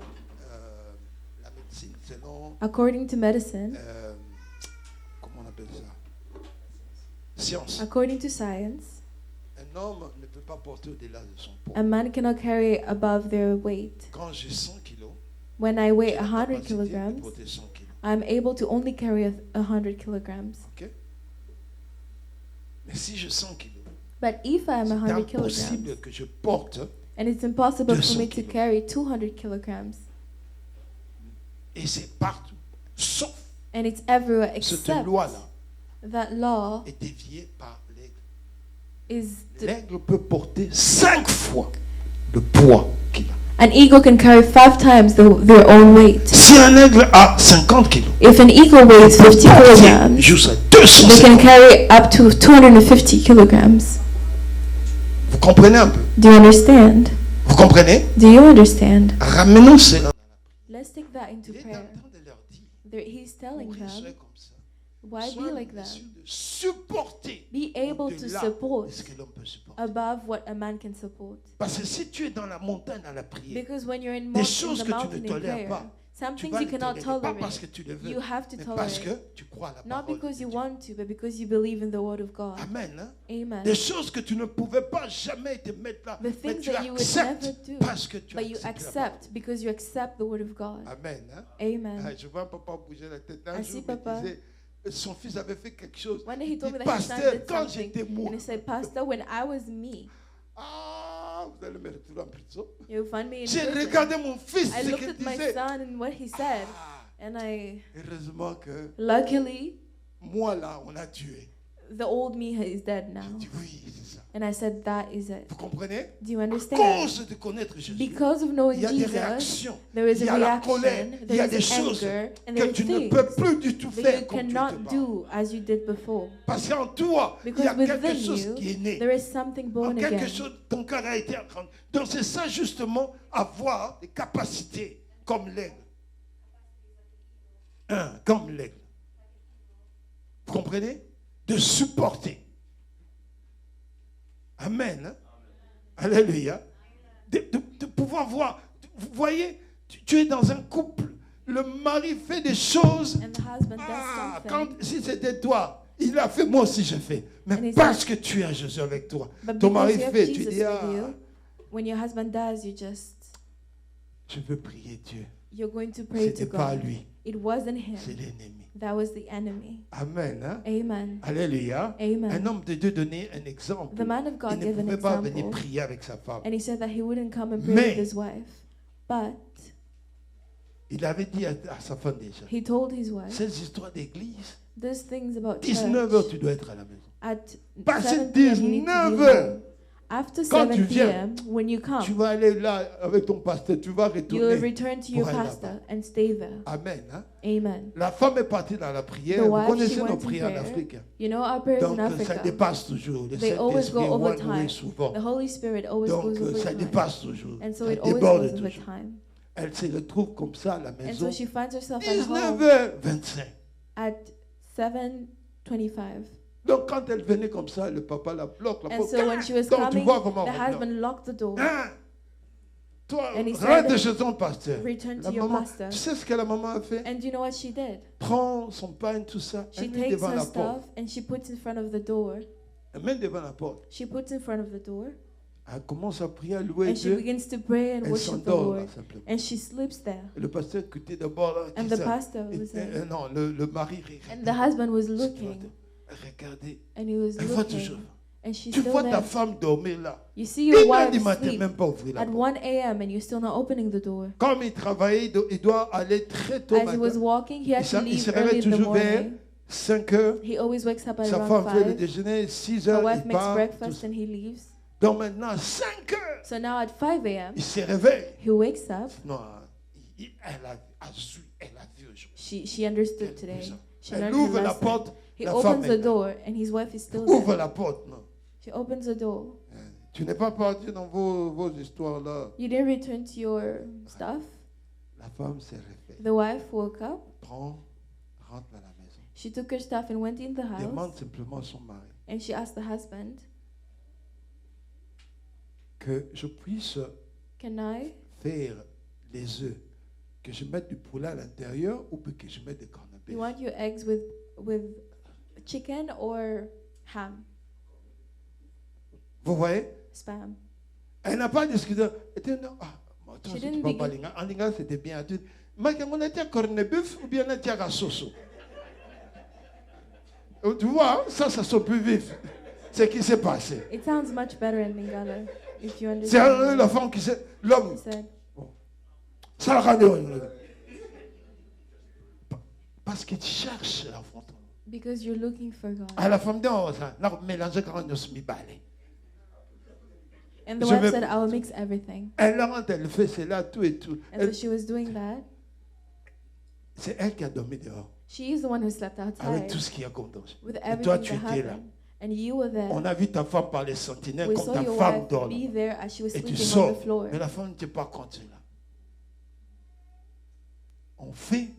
la médecine, selon, According to medicine, comment on appelle ça? Science. according to science, Un homme ne peut pas porter au-delà de son poids. a man cannot carry above their weight. Quand j'ai 100 kilos, When I weigh j'ai la 100 capacité de kilograms, porter 100 kilos. I'm able to only carry 100 kilograms. Ok? Mais si j'ai 100 kilos, But if I'm c'est 100 impossible kilograms, que je porte, and it's impossible for 200 me to kilos. carry 200 kilograms, et c'est partout, sauf and it's everywhere cette except loi-là that law est déviée par l'aigle. is L'aigle peut porter 5 fois le poids qu'il a. an eagle can carry 5 times their own weight. Si un aigle a 50 kilos, If an eagle weighs 50 il kilograms, jusqu'à they can 250. carry up to 250 kilograms. Vous comprenez un peu? Do you understand? Vous comprenez? Do you understand? Ramenons cela. Let's take that into Il est en prayer. train de leur dire, He's telling pour qu'ils soient them, comme ça, why soyez be like en that? mesure de supporter Be able to au-delà support de ce que l'homme peut supporter. above what a man can support. Parce que si tu es dans la montagne, dans la prière, Because when you're in, des in choses the que tu mountain ne in tolères prayer, pas, some tu things vas you les cannot tolérer, pas parce que tolerate. tu le veux, You have to mais parce tolerate. que tu crois à la Not parole because de you Dieu. want to, but because you believe in the word of God. Amen. Hein? Amen. Des choses que tu ne pouvais pas jamais te mettre là, The mais things tu that you would acceptes never do, parce que tu but you acceptes la parole. accept because you accept the word of God. Amen. Hein? Amen. Ah, je vois papa bouger la tête. Un I jour, see il me Papa. disait, son fils avait fait quelque chose. One day he Il told dit, me that his son pasteur, did quand something, j'étais and mou, he said, Pastor, when I was me, Ah, vous allez me retrouver en prison. You'll find me in J'ai prison. regardé mon fils, I ce looked qu'il at my disait. son and what he said, Ah, and heureusement que luckily, moi là, on a tué. the old me is dead J'ai now. dit oui, c'est ça. And I said, that is it. Vous comprenez? Do you À understand? cause de connaître Jésus, Because of il knowing y a des Jesus, réactions, there is il y a a la reaction, colère, il y a there des is choses anger, and que there tu ne are peux things plus du tout that faire you comme tu cannot étais. do as you did before. Parce qu'en toi, il y a Because quelque within chose you, qui est né. there is something En born quelque again. chose, ton cœur a été agrandi. Donc c'est ça justement, avoir des capacités comme l'aigle. Comme l'aigle. Vous comprenez? De supporter. Amen. Hein? Alléluia. De pouvoir voir. Vous voyez, tu es dans un couple. Le mari fait des choses. And the husband does Ah, something. si c'était toi, il a fait, moi aussi j'ai fait. And Mais he's parce que tu as Jésus avec toi, But ton because mari you have fait, tu Jesus dis, with ah, you, when your husband does, je veux prier Dieu. you're going to pray to C'était pas God. lui, It wasn't him. c'est l'ennemi. That was the enemy. Amen. Hein? Amen. Alléluia. Amen. Un homme de Dieu donnait un exemple. The man of God Il ne gave an pouvait pas venir example, prier avec sa femme. and he said that he wouldn't come and pray Mais- with his wife. But Il avait dit à sa femme déjà, he told his wife, ces histoires d'église, there's things about 19 heures church. tu dois être à la maison. At Passé 7 p.m. you need to 19 be heures. home. After Quand 7 tu viens, p.m., when you Tu come, vas aller là avec ton pasteur, tu vas you'll retourner. return to your pour aller pastor là-bas. and stay there. Amen. Hein? Amen. La femme est partie dans la prière. The Vous wife, connaissez she nos went in prières en prayer. Afrique. Hein? You know, our prayers Donc in ça Africa, dépasse toujours. Le they always Saint-Esprit go est over one way time. souvent. The Holy Spirit always Donc goes over ça time. dépasse toujours. And so Ça it always déborde goes over toujours. time. Elle se retrouve comme ça à la And maison. so she finds herself at home 19h25. at 7:25. Donc quand elle venait comme ça, le papa la bloque. La And porte. so when she was Donc tu coming, vois comment the on bloque. husband locked the door. Hein? Toi, And he rentre said, chez ton pasteur. Return La to your maman, pastor. tu sais ce que la maman a fait? And you know what she did? Prend son pain, tout ça, She elle met takes devant her la porte. stuff and she puts in front of the door. Elle met devant la porte. She puts in front of the door. Elle commence à prier, à louer And she Dieu. begins to pray and Elle worship the s'endort là, Lord. simplement. And she sleeps there. Le pasteur écoutait d'abord là. And qui the ça? pastor was there. Non, le mari And the husband was regardait. looking. Regardez. And he was Elle voit toujours. looking. And she's Tu still vois ta there. femme dormir là. You see your 1h wife du matin, sleep même pas ouvrir la at porte. 1 a.m. and you're still not opening the door. Comme il travaillait, il doit aller très tôt As he was matin. walking, he had to Il se leave early réveille in the toujours vers morning. 5 heures. He always wakes up at Sa around femme fait le 5. déjeuner, 6 Her heures, wife il makes part. breakfast tout and he leaves. Donc maintenant, 5 heures, So now at 5 a.m., il se réveille. he wakes up. Non, elle a su, elle a vu aujourd'hui. She understood Quelle today. puissance. She Elle learned ouvre her la lesson. porte, He la femme opens est the là. door and his wife is still Ouvre there. la porte, non. She opens the door. Tu n'es pas parti dans vos histoires là. You didn't return to your stuff. La femme s'est réveillée. The wife woke up. Prends, rentre dans la maison. She took her stuff and went in the Demande house. simplement à son mari And she asked the husband, que je puisse can I faire les œufs, que je mette du poulet à l'intérieur ou que je mette des corned beef. You want your eggs with chicken or ham? Vous voyez? Spam. Elle n'a pas discuté. Elle dit non, attends, She si tu didn't parles pas begin- lingala. En lingala, c'était bien. Elle dit, mais on a dit corned beef ou bien on a dit à soso. Tu vois, ça sonne plus vif. C'est ce qui s'est passé. It sounds much better in Lingala, if you C'est understand. la femme qui s'est. L'homme. He said, Ça le rendait. Parce qu'il cherche l'affrontement. because you're looking for God. À la femme dit, oh, ça, non, mélanger quand on se met balai. And the Je wife vais- said, I'll mix everything. Elle rentre, elle fait cela, tout et tout. And so she was doing that. C'est elle qui a dormi dehors. She is the one who slept Avec outside tout ce qu'il y a comme danger. with Et toi, everything tu that étais là. happened. And you were there. On a vu ta femme par les sentinelles We comme saw ta your femme wife dort. be there as she was Et tu sleeping on sors. the floor. Mais la femme n'était pas contente là. On fait,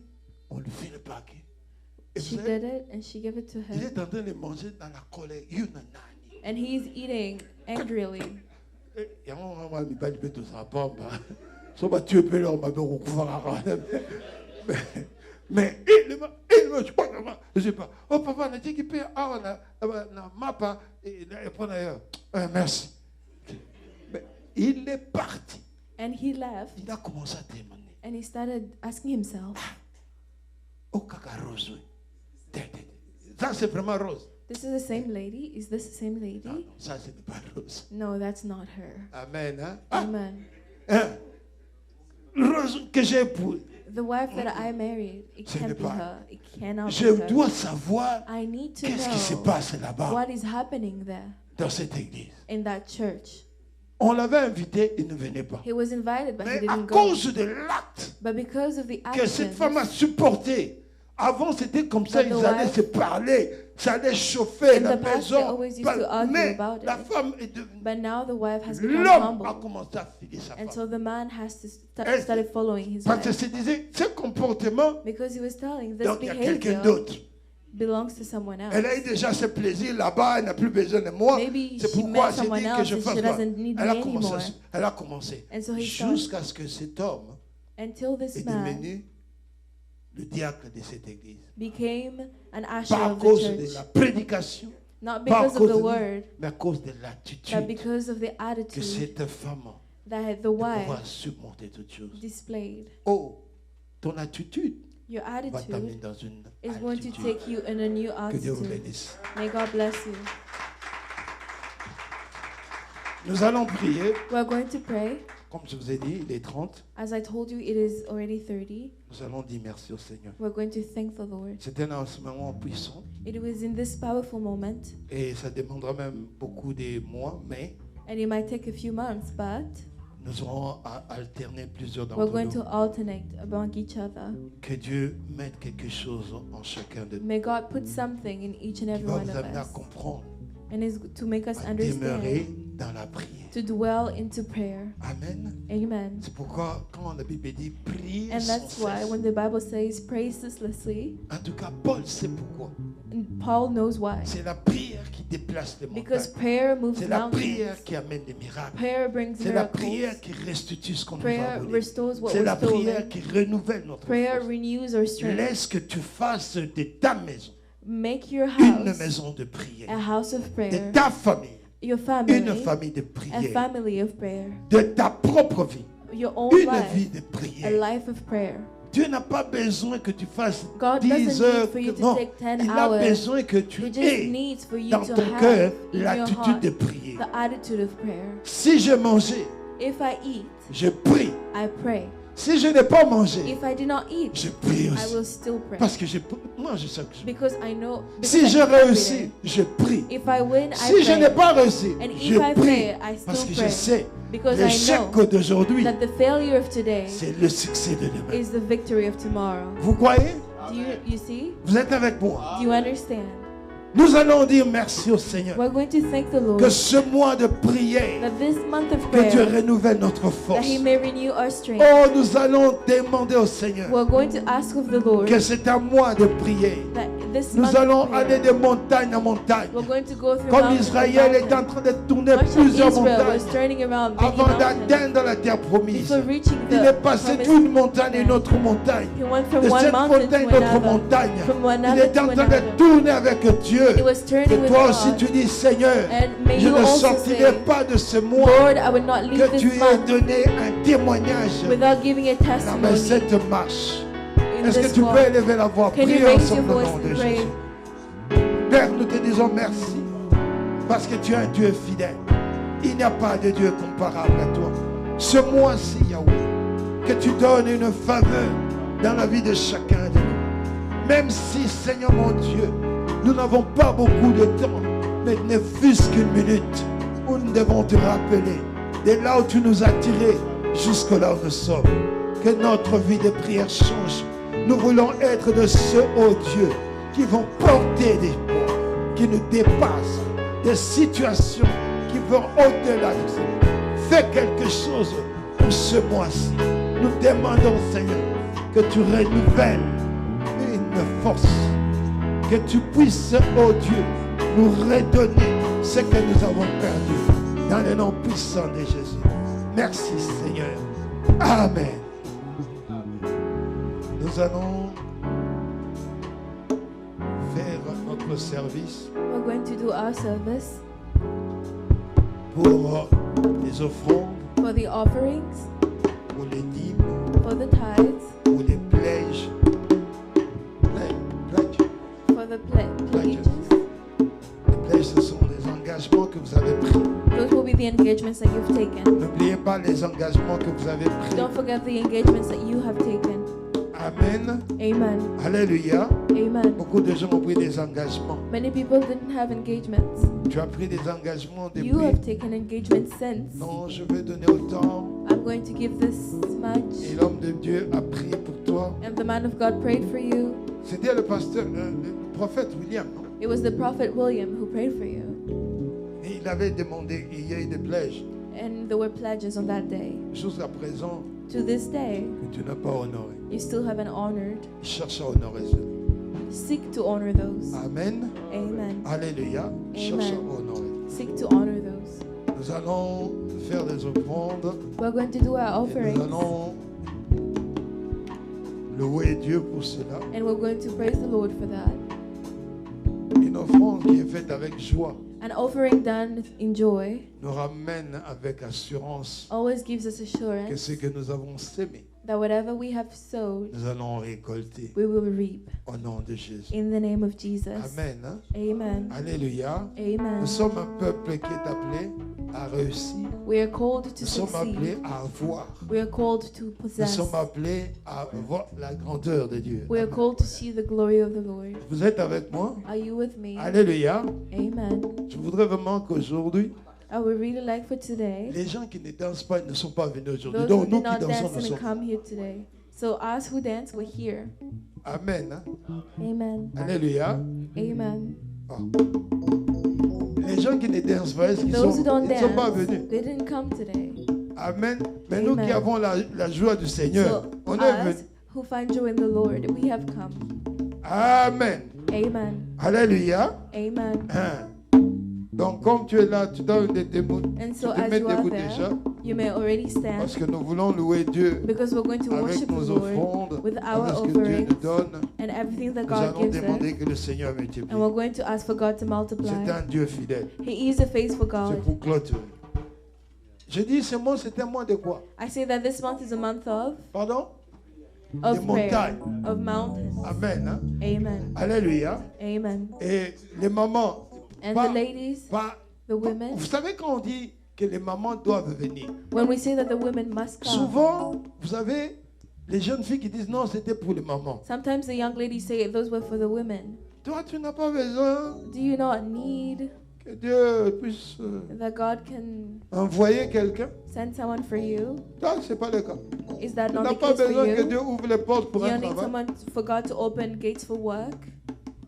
on lui fait le paquet. Et She vous savez, did it and she gave it to il him. est en train de manger dans la colère. Yunanani. And he's eating angrily. Et on va lui parler de sa pomme. So va tu peux leur m'a mais il me je sais pas. Oh papa, on a dit qu'il peut na mapa et prendre ailleurs. Merci. Mais il est parti. And he left Il a commencé à demander. and he started asking himself, Oh caca rose. Ça c'est vraiment rose. This is the same lady? Is this the same lady? Non, non, ça, ce n'est pas Rose. No, that's not her. Amen. Hein? Ah, Amen. hein? Rose que j'ai épousée. The wife that I married, it Ce can't n'est be pas- her. It cannot Je be her. dois savoir I need to qu'est-ce qui se know passe là-bas, what is happening there dans cette église. in that church. On l'avait invité, il ne venait pas. He was invited, but he Mais à didn't go. cause de l'acte But because of the que cette femme a actions, supporté, avant c'était comme ça, But the ils allaient wife- se parler, ça allait chauffer In la the past, maison. they always used to argue Mais about la it. femme est devenue. but now the wife has become L'homme a humble. commencé à filer sa And femme. so the man has to Est-ce- started following his Parce que wife. c'est disait, ce comportement, Because he was telling this donc il y a quelqu'un behavior d'autre. belongs to someone else. Elle a eu déjà ses plaisirs là-bas, elle n'a plus besoin de moi. Maybe C'est she pourquoi met j'ai someone dit que else je and fasse she quoi. doesn't need Elle a me commencé. anymore. Elle a commencé. And so he started Jusqu'à ce que cet homme until this est man devenu le diacre de cette église. became an usher Pas à of the cause de la church. prédication, Not pas à because of cause the de word, mais à cause de but l'attitude because of the que attitude cette femme that the de pouvoir wife surmonter toutes choses. displayed. Oh, ton attitude Your va t'amener attitude dans une is going to altitude. take you in a new Que Dieu vous altitude. bénisse. May God bless you. Nous allons prier. We're going to pray. Comme je vous ai dit, il est 30. As I told you, it is already 30. Nous allons dire merci au Seigneur. We're going to thank the Lord. C'est un enseignement puissant It was in this powerful moment, et ça demandera même beaucoup de mois, mais and it might take a few months, but nous aurons à alterner plusieurs we're d'entre going nous. to alternate among each other. Que Dieu mette quelque chose en chacun de nous May God put something in each and qui every va one vous of amener à us, comprendre, and is to make us à demeurer understand, dans la prière. to dwell into prayer. Amen. Amen. C'est pourquoi quand la Bible dit prier And sans that's why cesse, when the Bible says pray ceaselessly, en tout cas Paul sait pourquoi. and Paul knows why. C'est la prière qui déplace les Because montagnes. prayer moves C'est la mountains. prière qui amène des miracles. Prayer brings C'est la prière miracles. qui restitue ce qu'on nous a Prayer volé. restores what C'est was la prière stolen. qui renouvelle notre Prayer force. renews our strength. Laisse que tu fasses de ta maison Make your une house maison de a prière. house of De prayer. ta famille, Your une family, famille de a prière. family of prayer. De ta propre vie, Your own une vie life, de a prière. life of prayer. Dieu n'a pas besoin que tu fasses God 10 doesn't heures. need for you to Non, take 10 il a hours. besoin que tu He just aies needs for you dans to ton have cœur in your l'attitude de heart prier. the attitude of prayer. Si je mangeais, If I eat, je prie. I pray. Si je n'ai pas mangé, If I did not eat, je prie I aussi. will still pray. Parce que moi, je sais que je Because I know. because Si I je eat every réussis, day. je prie. If I win, I Si je pray. n'ai pas réussi, And je if I prie. fail, I Parce still que je pray. sais, Because I l'échec know d'aujourd'hui, that the failure of today c'est le succès de demain. is the victory of tomorrow. Vous croyez? Do you see? Vous êtes avec moi? Do you understand? Nous allons dire merci au Seigneur. We're going to thank the Lord Que ce mois de prière, that this month of que Dieu prayer, renouvelle notre that force. He may renew our strength. Oh, nous allons demander au Seigneur We're going to ask of the Lord que c'est un mois de prière. that this Nous month allons of aller prayer, de montagne en montagne. we're going to go through Comme mountain to Israël est en mountain. train de tourner Much like plusieurs Israel was montagnes turning around many avant mountains d'atteindre la terre promise. before reaching Il the est passé promised d'une montagne à une land. autre montagne. He went from De one cette mountain montagne to à une autre another, montagne. from one Il another est en to train de another. tourner avec Dieu. He was turning Que with toi aussi God. tu dis, Seigneur, And may je you ne also sortirai say, pas de ce mois Lord, I would not leave que tu this aies month donné un témoignage without giving a dans testimony cette marche. in Est-ce que this tu walk. peux élever la voix? Can you Priez raise your ensemble au voice nom de and pray? Jésus. Père, nous te disons merci parce que tu es un Dieu fidèle. Il n'y a pas de Dieu comparable à toi. Ce mois-ci, Yahweh, que tu donnes une faveur dans la vie de chacun de nous. Même si, Seigneur mon Dieu, nous n'avons pas beaucoup de temps, mais ne fût-ce qu'une minute où nous devons te rappeler de là où tu nous as tirés jusque là où nous sommes. Que notre vie de prière change. Nous voulons être de ceux, oh Dieu, qui vont porter des poids, qui nous dépassent, des situations qui vont au-delà de ça. Fais quelque chose pour ce mois-ci. Nous demandons, Seigneur, que tu renouvelles une force, que tu puisses, oh Dieu, nous redonner ce que nous avons perdu. Dans le nom puissant de Jésus. Merci, Seigneur. Amen. Nous allons faire notre service We're going to do our service pour les offrandes, for the offerings, pour les dîmes, for the tithes, pour les pledges. for the pledges, engagements that you've taken. N'oubliez pas les engagements que vous avez pris. Don't forget the engagements that you have taken. Amen. Amen. Alléluia. Amen. Beaucoup de gens ont pris des engagements. Many people didn't have engagements. Tu as pris des engagements You depuis. have taken engagements since. Non, je vais donner autant. I'm going to give this much. Et l'homme de Dieu a prié pour toi. And the man of God prayed for you. C'était le pasteur, le prophète William, non? It was the prophet William who prayed for you. Et il avait demandé, il y a eu des pledges. And there were pledges on that day. Jusqu'à présent, To this day, que tu n'as pas honoré. you still haven't honored. Il cherche à honorer cela. Seek to honor those. Amen. Amen. Alléluia. Cherche à honorer. Seek to honor those. Nous allons faire des offrandes. We're going to do our Et nous offerings. allons louer Dieu pour cela. And we're going to praise the Lord for that. Une offrande qui est faite avec joie An offering done in joy nous ramène avec assurance always gives us que assurance ce que nous avons sémé, that whatever we have sowed, nous allons récolter we will reap. au nom de Jésus. In the name of Jesus. Amen. Hein? Amen. Alléluia. Amen. Nous sommes un peuple qui est appelé à réussir. We are called to Nous sommes appelés succeed. à avoir. We are called to Nous possess. sommes appelés à voir la grandeur de Dieu. We are called to see the glory of the Lord. Vous êtes avec moi? Are you with me? Alléluia. Amen. Je voudrais vraiment qu'aujourd'hui, I would really like for today, les gens qui ne dansent pas ils ne sont pas venus aujourd'hui. those who Donc nous did qui not dansons, dance nous and sommes. come here today. So us who dance, we're here. Amen. Hein? Amen. Alléluia. Amen. Ah. Les gens qui ne dansent pas, ils ne Those who sont, don't ils sont pas dance, venus. they didn't come today. Amen. Mais nous Amen. qui avons la joie du Seigneur, So on est us venus. who find joy in the Lord, we have come. Amen. Amen. Alléluia. Amen. Hein. Donc comme tu es là, tu dois te And so mets as you are debout there, déjà. you may already stand Parce que nous voulons louer Dieu because we're going to avec worship the nos Lord offrandes, with our avec ce que Dieu offerings nous donne. and everything that Nous God allons gives us. demander que le Seigneur multiplie. And we're going to ask for God to multiply. C'est un Dieu fidèle. He is a faithful C'est God. pour clôturer. Je dis ce mois, c'est un mois de quoi? I say that this month is a month Pardon? of Des prayer, montagnes. of mountains. Amen. Hein? Amen. Alléluia. Amen. Et les mamans, And pas- the ladies, pas- the women, vous savez quand on dit que les mamans doivent venir, when we say that the women must come, souvent, vous savez, les jeunes filles qui disent non, c'était pour les mamans. sometimes the young ladies say those were for the women. Toi, tu n'as pas besoin Do you not need que Dieu puisse that God can envoyer quelqu'un. send someone for you? Ça, ce n'est pas le cas. Is that Tu not n'as the pas case for besoin que you? Dieu ouvre les portes pour You un don't need travail. someone for God to open gates for work.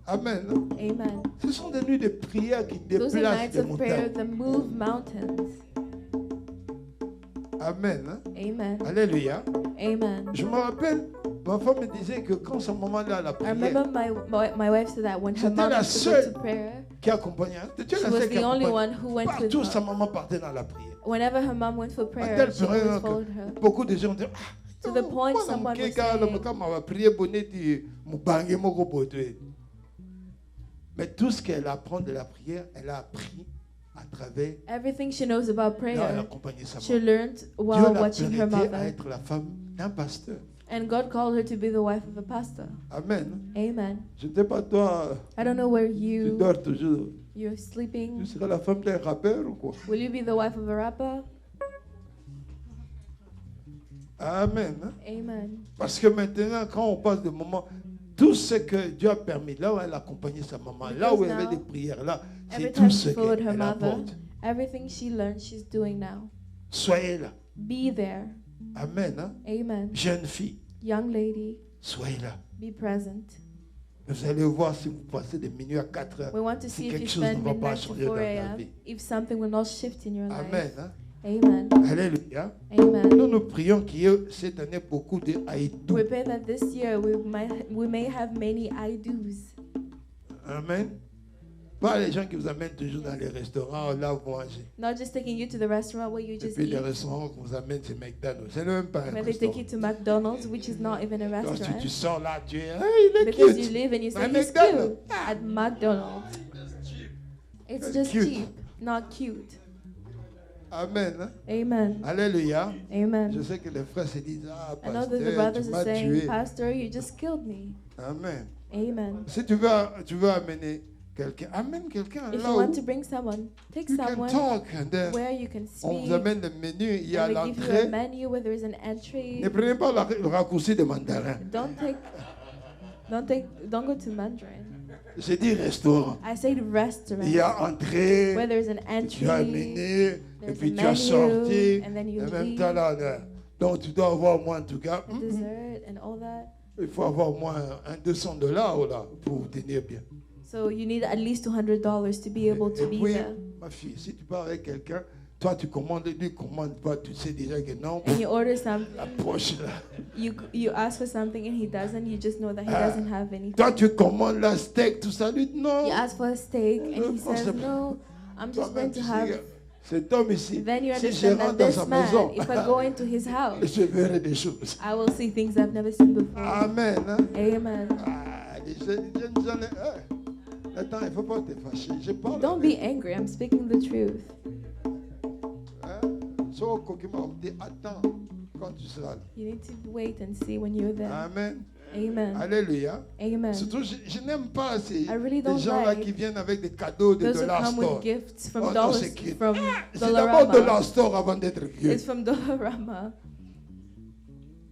Amen. Amen. Ce sont des nuits de prière qui Those are déplacent nights des of prayer montagnes. that move mountains. Amen. Amen. Alléluia. Amen. Je me rappelle, ma femme me disait que quand sa maman là, la I prière, remember my wife said that when her C'était mom la used to go seule to prayer, qui accompagnait. Tu es she la was seule qui the only accompagnait. one who went with Partout, sa her. maman partait dans la prière. Whenever her mom went for À prayer, tel she point always followed her. que beaucoup de gens disent To the point someone was saying- quand ma prière bonnet dit mubange moko bote. Mais tout ce qu'elle apprend de la prière, elle a appris à travers Everything she knows about là, elle prayer, accompagnait sa she maman. learned Dieu while l'a watching her prêtée à mother. être la femme d'un pasteur. And God called her to be the wife of a pastor. Amen. Amen. Je ne sais pas toi, I don't know where tu dors toujours. you're sleeping. Tu seras la femme d'un rappeur ou quoi? Will you be the wife of a rapper? Amen. Hein? Amen. Parce que maintenant, quand on passe de moment, tout ce que Dieu a permis, là où elle accompagnait sa maman, là où elle avait des prières, là, Every c'est time tout she ce followed her qu'elle mother, apporte. everything she learned, she's doing now. Soyez là. Be there. Amen. Hein? Amen. Jeune fille, Young lady, soyez là. be present. Vous allez voir si vous passez de minuit à 4 heures. We want to Si see if you quelque chose ne spend va pas midnight to changer 4 dans ta a.m., vie. if something will not shift in your Amen. life. Hein? Amen. Alléluia. Amen. Nous prions qu'il y ait cette année beaucoup de haïdou. We pray that this year we may have many I do's. Amen. Pas les gens qui vous amènent toujours dans les restaurants, là vous mangez. Not just taking you to the restaurant where you Et just puis les eat, restaurants qu'on vous amène, c'est McDonald's. C'est même pas un but they take you restaurant. to McDonald's, which is not even a Lorsque restaurant. tu sors là, tu es, hey, il est Because you cute. live and you say À he's McDonald's. cute at McDonald's. It's just Cute. cheap, not cute. Amen. Hein? Amen. Alléluia. Je Amen. sais que les frères se disent, ah, I know that the pasteur, brothers tu are m'as saying, tué. Pastor, you just killed me. Amen. Amen. Si tu veux amener quelqu'un, amène quelqu'un If là you où want to bring someone, take you can someone talk. And then where you can on speak. vous amène le menu, il y a And we give you a l'entrée. menu where there is an entry. Ne prenez pas le raccourci de mandarin. Don't go to Mandarin. J'ai dit restaurant. I said restaurant. Il y a entrée, Where there is an tu as un entry. menu, et There's puis a tu as menu, sorti. and then you En même leave. temps, là, donc tu dois avoir moins, en tout cas, A dessert and all that. il faut avoir moins $200 là, pour tenir bien. So you need at least $200 to be able to Et be puis, there. ma fille, si tu pars avec quelqu'un, toi tu commandes, lui commande pas, tu sais déjà que non. And you order some, La poche là. you ask for something and he doesn't, you just know that he doesn't have anything. Toi tu commandes la steak, tout ça, lui non. You ask for a steak and he Franchement, says, c'est- no, I'm just Toi-même, going to tu sais have. que cet homme ici, Then you si je understand that rentre dans this sa man, maison, if I go into his house, je verrai des choses. I will see things I've never seen before. Amen. Hein? Amen. Ah, les jeunes gens, attends, il ne faut pas te fâcher. Je parle. Don't be angry, I'm speaking the truth. So, Kokima, on dit, attends quand tu seras là. You need to wait and see when you're there. Amen. Amen. Alléluia. Amen. Surtout, je n'aime pas ces I really les don't gens là like qui viennent avec des cadeaux de Those who Dollar come Store. with gifts from Oh, non, Dollar, c'est qui- from C'est d'abord Dollarama. Dollar Store avant d'être vieux. It's from Dollarama.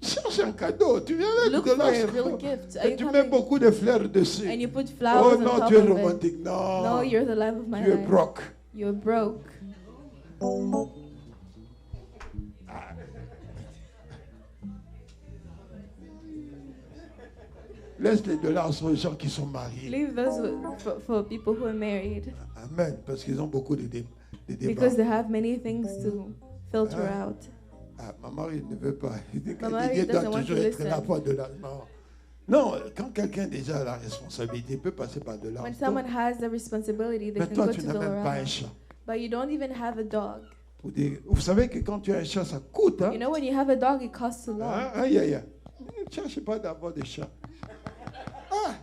Cherche un cadeau. Tu viens avec Look for Dollar a Store. real gift. Are Et you tu mets coming? beaucoup de fleurs dessus. And you put Oh flowers on non, top tu es of it. romantique. Non. No, you're the life of my Tu es life. broke. You're broke. Laisse les dollars aux gens qui sont mariés. Leave those for people who are married Amen. Parce qu'ils ont beaucoup de débats. because they have many things to filter out. Ah, ma mari ne veut pas. Il dit que Ma mari Dieu doit doesn't want toujours to être là listen. pour de l'argent. Non, quand quelqu'un déjà a la responsabilité, il peut passer par de l'argent. When someone has the responsibility, they Mais can toi, go tu to n'as même pas Dollarama. un chat. But you don't even have a dog. Vous savez que quand tu as un chat, ça coûte. Hein? You know, when you have a dog, it costs a lot. Ah, aïe, aïe, aïe. Ne cherchez pas d'avoir des chats. Ah.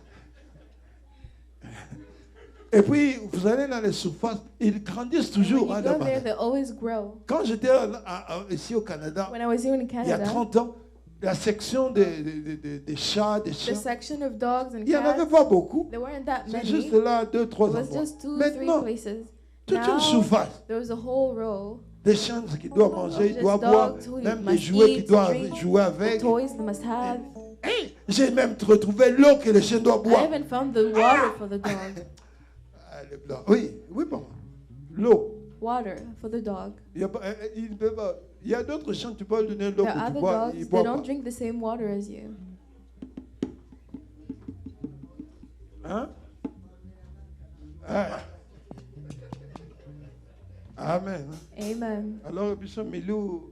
Et puis, vous allez dans les surfaces, ils grandissent toujours. When Hein, you go là-bas. there, they always grow. Quand j'étais ici au Canada, When I was here in il y a Canada, 30 ans, la section des chats, des the chiens, section of dogs and il n'y en avait cats, pas beaucoup. there weren't that C'est many. juste là, 2, 3 It was endroits. just 2, 3 Maintenant, places. toute une Now, surface. there was a whole row. Des chiens qui doivent manger, ils Just doivent boire, dogs who même des must jouets eat, qu'ils doivent drink, jouer avec. Toys they must have. Hey, j'ai même retrouvé l'eau que les chiens doivent I boire. even found the water for the dog. Ah, les blancs. Oui, oui, bon. L'eau. Water for the dog. Il y a, pas- il peut pas- il y a d'autres chiens, tu peux leur donner l'eau There que are tu other bois, dogs, ils they boivent don't pas. drink the same water as you. Hein? Ah. Amen. Amen. Alors, biso milou,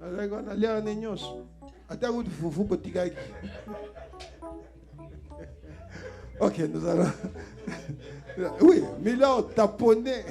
alors on allait en Enyos. Attends, vous foufou petit gars. Ok, nous allons. Oui, Milan taponné.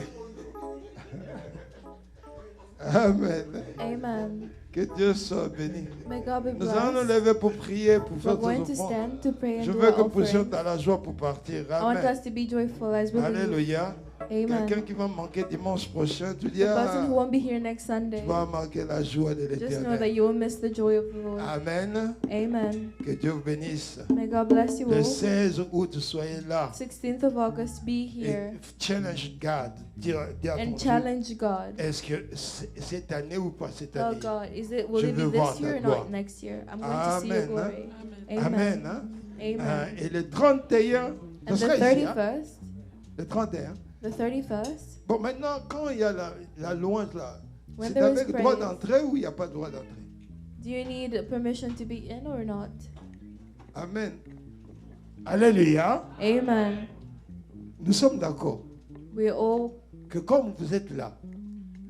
Amen. Amen. Que Dieu soit béni. May God be Nous allons nous blessed. lever pour prier, pour We're faire going des to offrandes. stand to pray and Je do veux our que nous puissions offering. dans la joie pour partir. I want Amen. us to be joyful as we leave. Alléluia. Amen. Quelqu'un qui va manquer dimanche prochain, tu dis, The person who ah, won't be here next Sunday, tu vas manquer la joie de just know that l'éternel. you will miss the joy of the Lord. Amen. Amen. Que Dieu vous bénisse. May God bless you Le all. 16 août, soyez là. 16th of August, be Et here challenge God. Dis à ton and Dieu, challenge God. est-ce que cette année ou pas cette Oh année? God, will Je it veux be voir this ta year or gloire. not next year? I'm going to see your Amen, glory. Amen. Amen. Hein? Amen. Et le 31, And ce the sera ici, hein? 31st, Le 31. the 31st, Bon, maintenant, quand il y a la louange là, When c'est there is avec droit praise. d'entrée ou il n'y a pas droit d'entrée? do you need permission to be in or not? Amen. Alléluia. Amen. Nous sommes d'accord We all, que comme vous êtes là,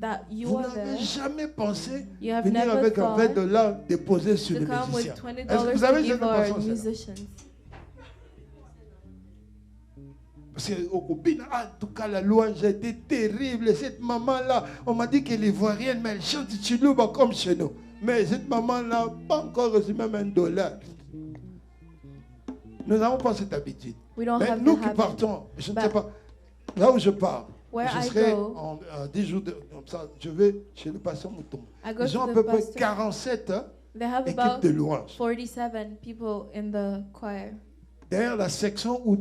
that you vous are n'avez there, jamais pensé you have venir never avec un thought $20 déposé sur to les come with musiciens. $20 Est-ce que vous to avez give jamais our pensé à ça? musicians. Parce qu'au Bina, en tout cas, la louange a été terrible. Cette maman-là, on m'a dit qu'elle est ivoirienne, mais elle chante Chilouba comme chez nous. Mais cette maman-là n'a pas encore reçu même $1. Nous n'avons pas cette habitude. We don't Mais have nous the qui habit. partons, je ne But sais pas, là où je pars, Where je I serai go, en 10 jours, comme ça, je vais chez le pasteur Mouton. I go Ils ont to à the peu près pastor. 47 They have équipes about de louange. 47 people in the choir. D'ailleurs, la section où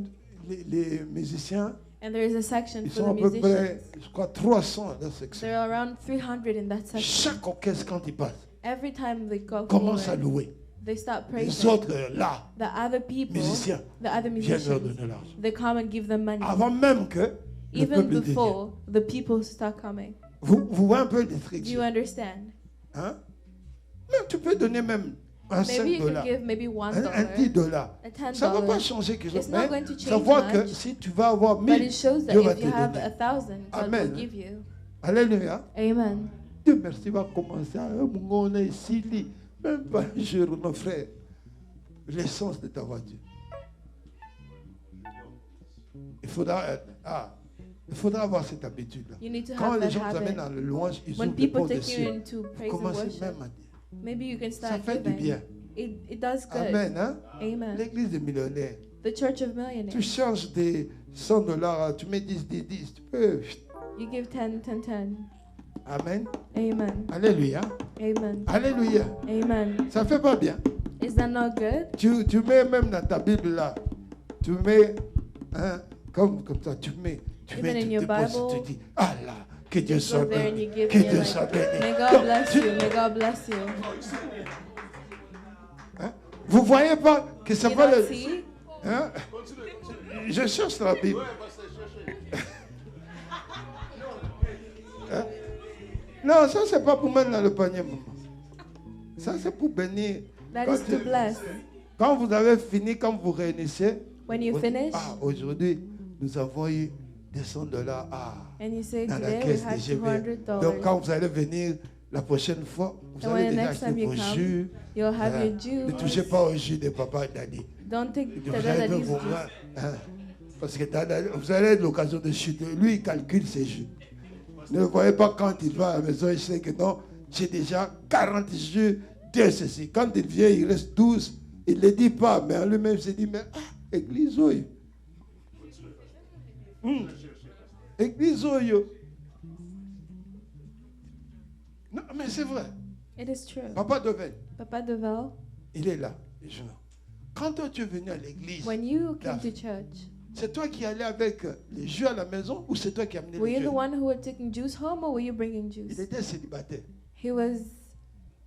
les musiciens, And there is a section ils for sont à the peu près, musicians. je crois, 300 dans cette section. There are around 300 in that section. Chaque orchestre, quand il passe, Every time they go commence à forward, louer. they start Les praising. autres, là, The other people, musiciens, the other viennent leur musicians, donner l'argent. they come and give them money. Avant même que le Even peuple devienne. before the people start coming. Vous voyez un peu Do you l'instruction. understand? Hein? Même tu peux donner même un Maybe 5 you can dollars, give maybe $1, un 10 dollars. a $10. Ça ne va pas changer quelque chose. It's not Mais going to ça change voit que much, si tu vas avoir but 1000, it shows that Dieu va if te you have donner. 1,000, God Amen. will give you. Alléluia. Amen. Dieu merci va commencer à on est ici, même pas un jour, nos frères. L'essence de ta voiture. Il faudra avoir cette habitude-là. You need to Quand have les that gens vous habit. amènent dans le louange, ils When ouvrent les people portes des take you cieux. into praise and Commencez worship, même à dire. maybe you can Ça start fait du giving. bien. It does good. Amen. Hein? Amen. L'église des millionnaires. The Church of Tu Millionaires. charges des 100 dollars, tu mets 10, 10, 10. Tu peux. You give 10, 10, 10. Amen. Amen. Alléluia. Amen. Alléluia. Amen. Ça fait pas bien. Is that not good? Tu mets même dans ta Bible là. Tu mets, hein, comme ça, tu mets, Even in tu your déposes, Bible, tu dis, ah là, que Dieu You soit go there and béni. you give Que me Dieu like, soit béni. may God Donc, bless tu- you, may God bless you. hein, vous voyez pas que ça You va don't le. see? Hein? Je cherche la Bible. Hein? Non, ça c'est pas pour mettre dans le panier, maman. Ça c'est pour bénir. That Quand is to bless. Quand vous avez fini, quand vous réunissez, When you vous dites, finish ah, aujourd'hui, nous avons eu des 100 dollars and you say, dans la today we caisse had des GBL. Donc, $200. quand vous allez venir la prochaine fois, vous And allez when the déjà next acheter time you vos come, jus. You'll have Hein. your Ne juice. touchez pas au jus de papa et Dadi. Don't take Vous the allez daddy's vos juice. mains, hein. Parce que vous allez avoir l'occasion de chuter. Lui, il calcule ses jus. Ne voyez pas quand il va à la maison, il sait que non, j'ai déjà 40 jus de ceci. Quand il vient, il reste 12. Il ne le dit pas, mais en lui-même, il se dit, mais église, oui. Église, oui. Non, mais c'est vrai. It is true. Papa Devel, Papa Devel, il est là. Quand toi, tu es venu à l'église, when you came Là. to church, c'est toi qui allais avec les jus à la maison ou c'est toi qui as amené were les you jus? the one who were taking juice home or were you bringing Il juice? était célibataire. He was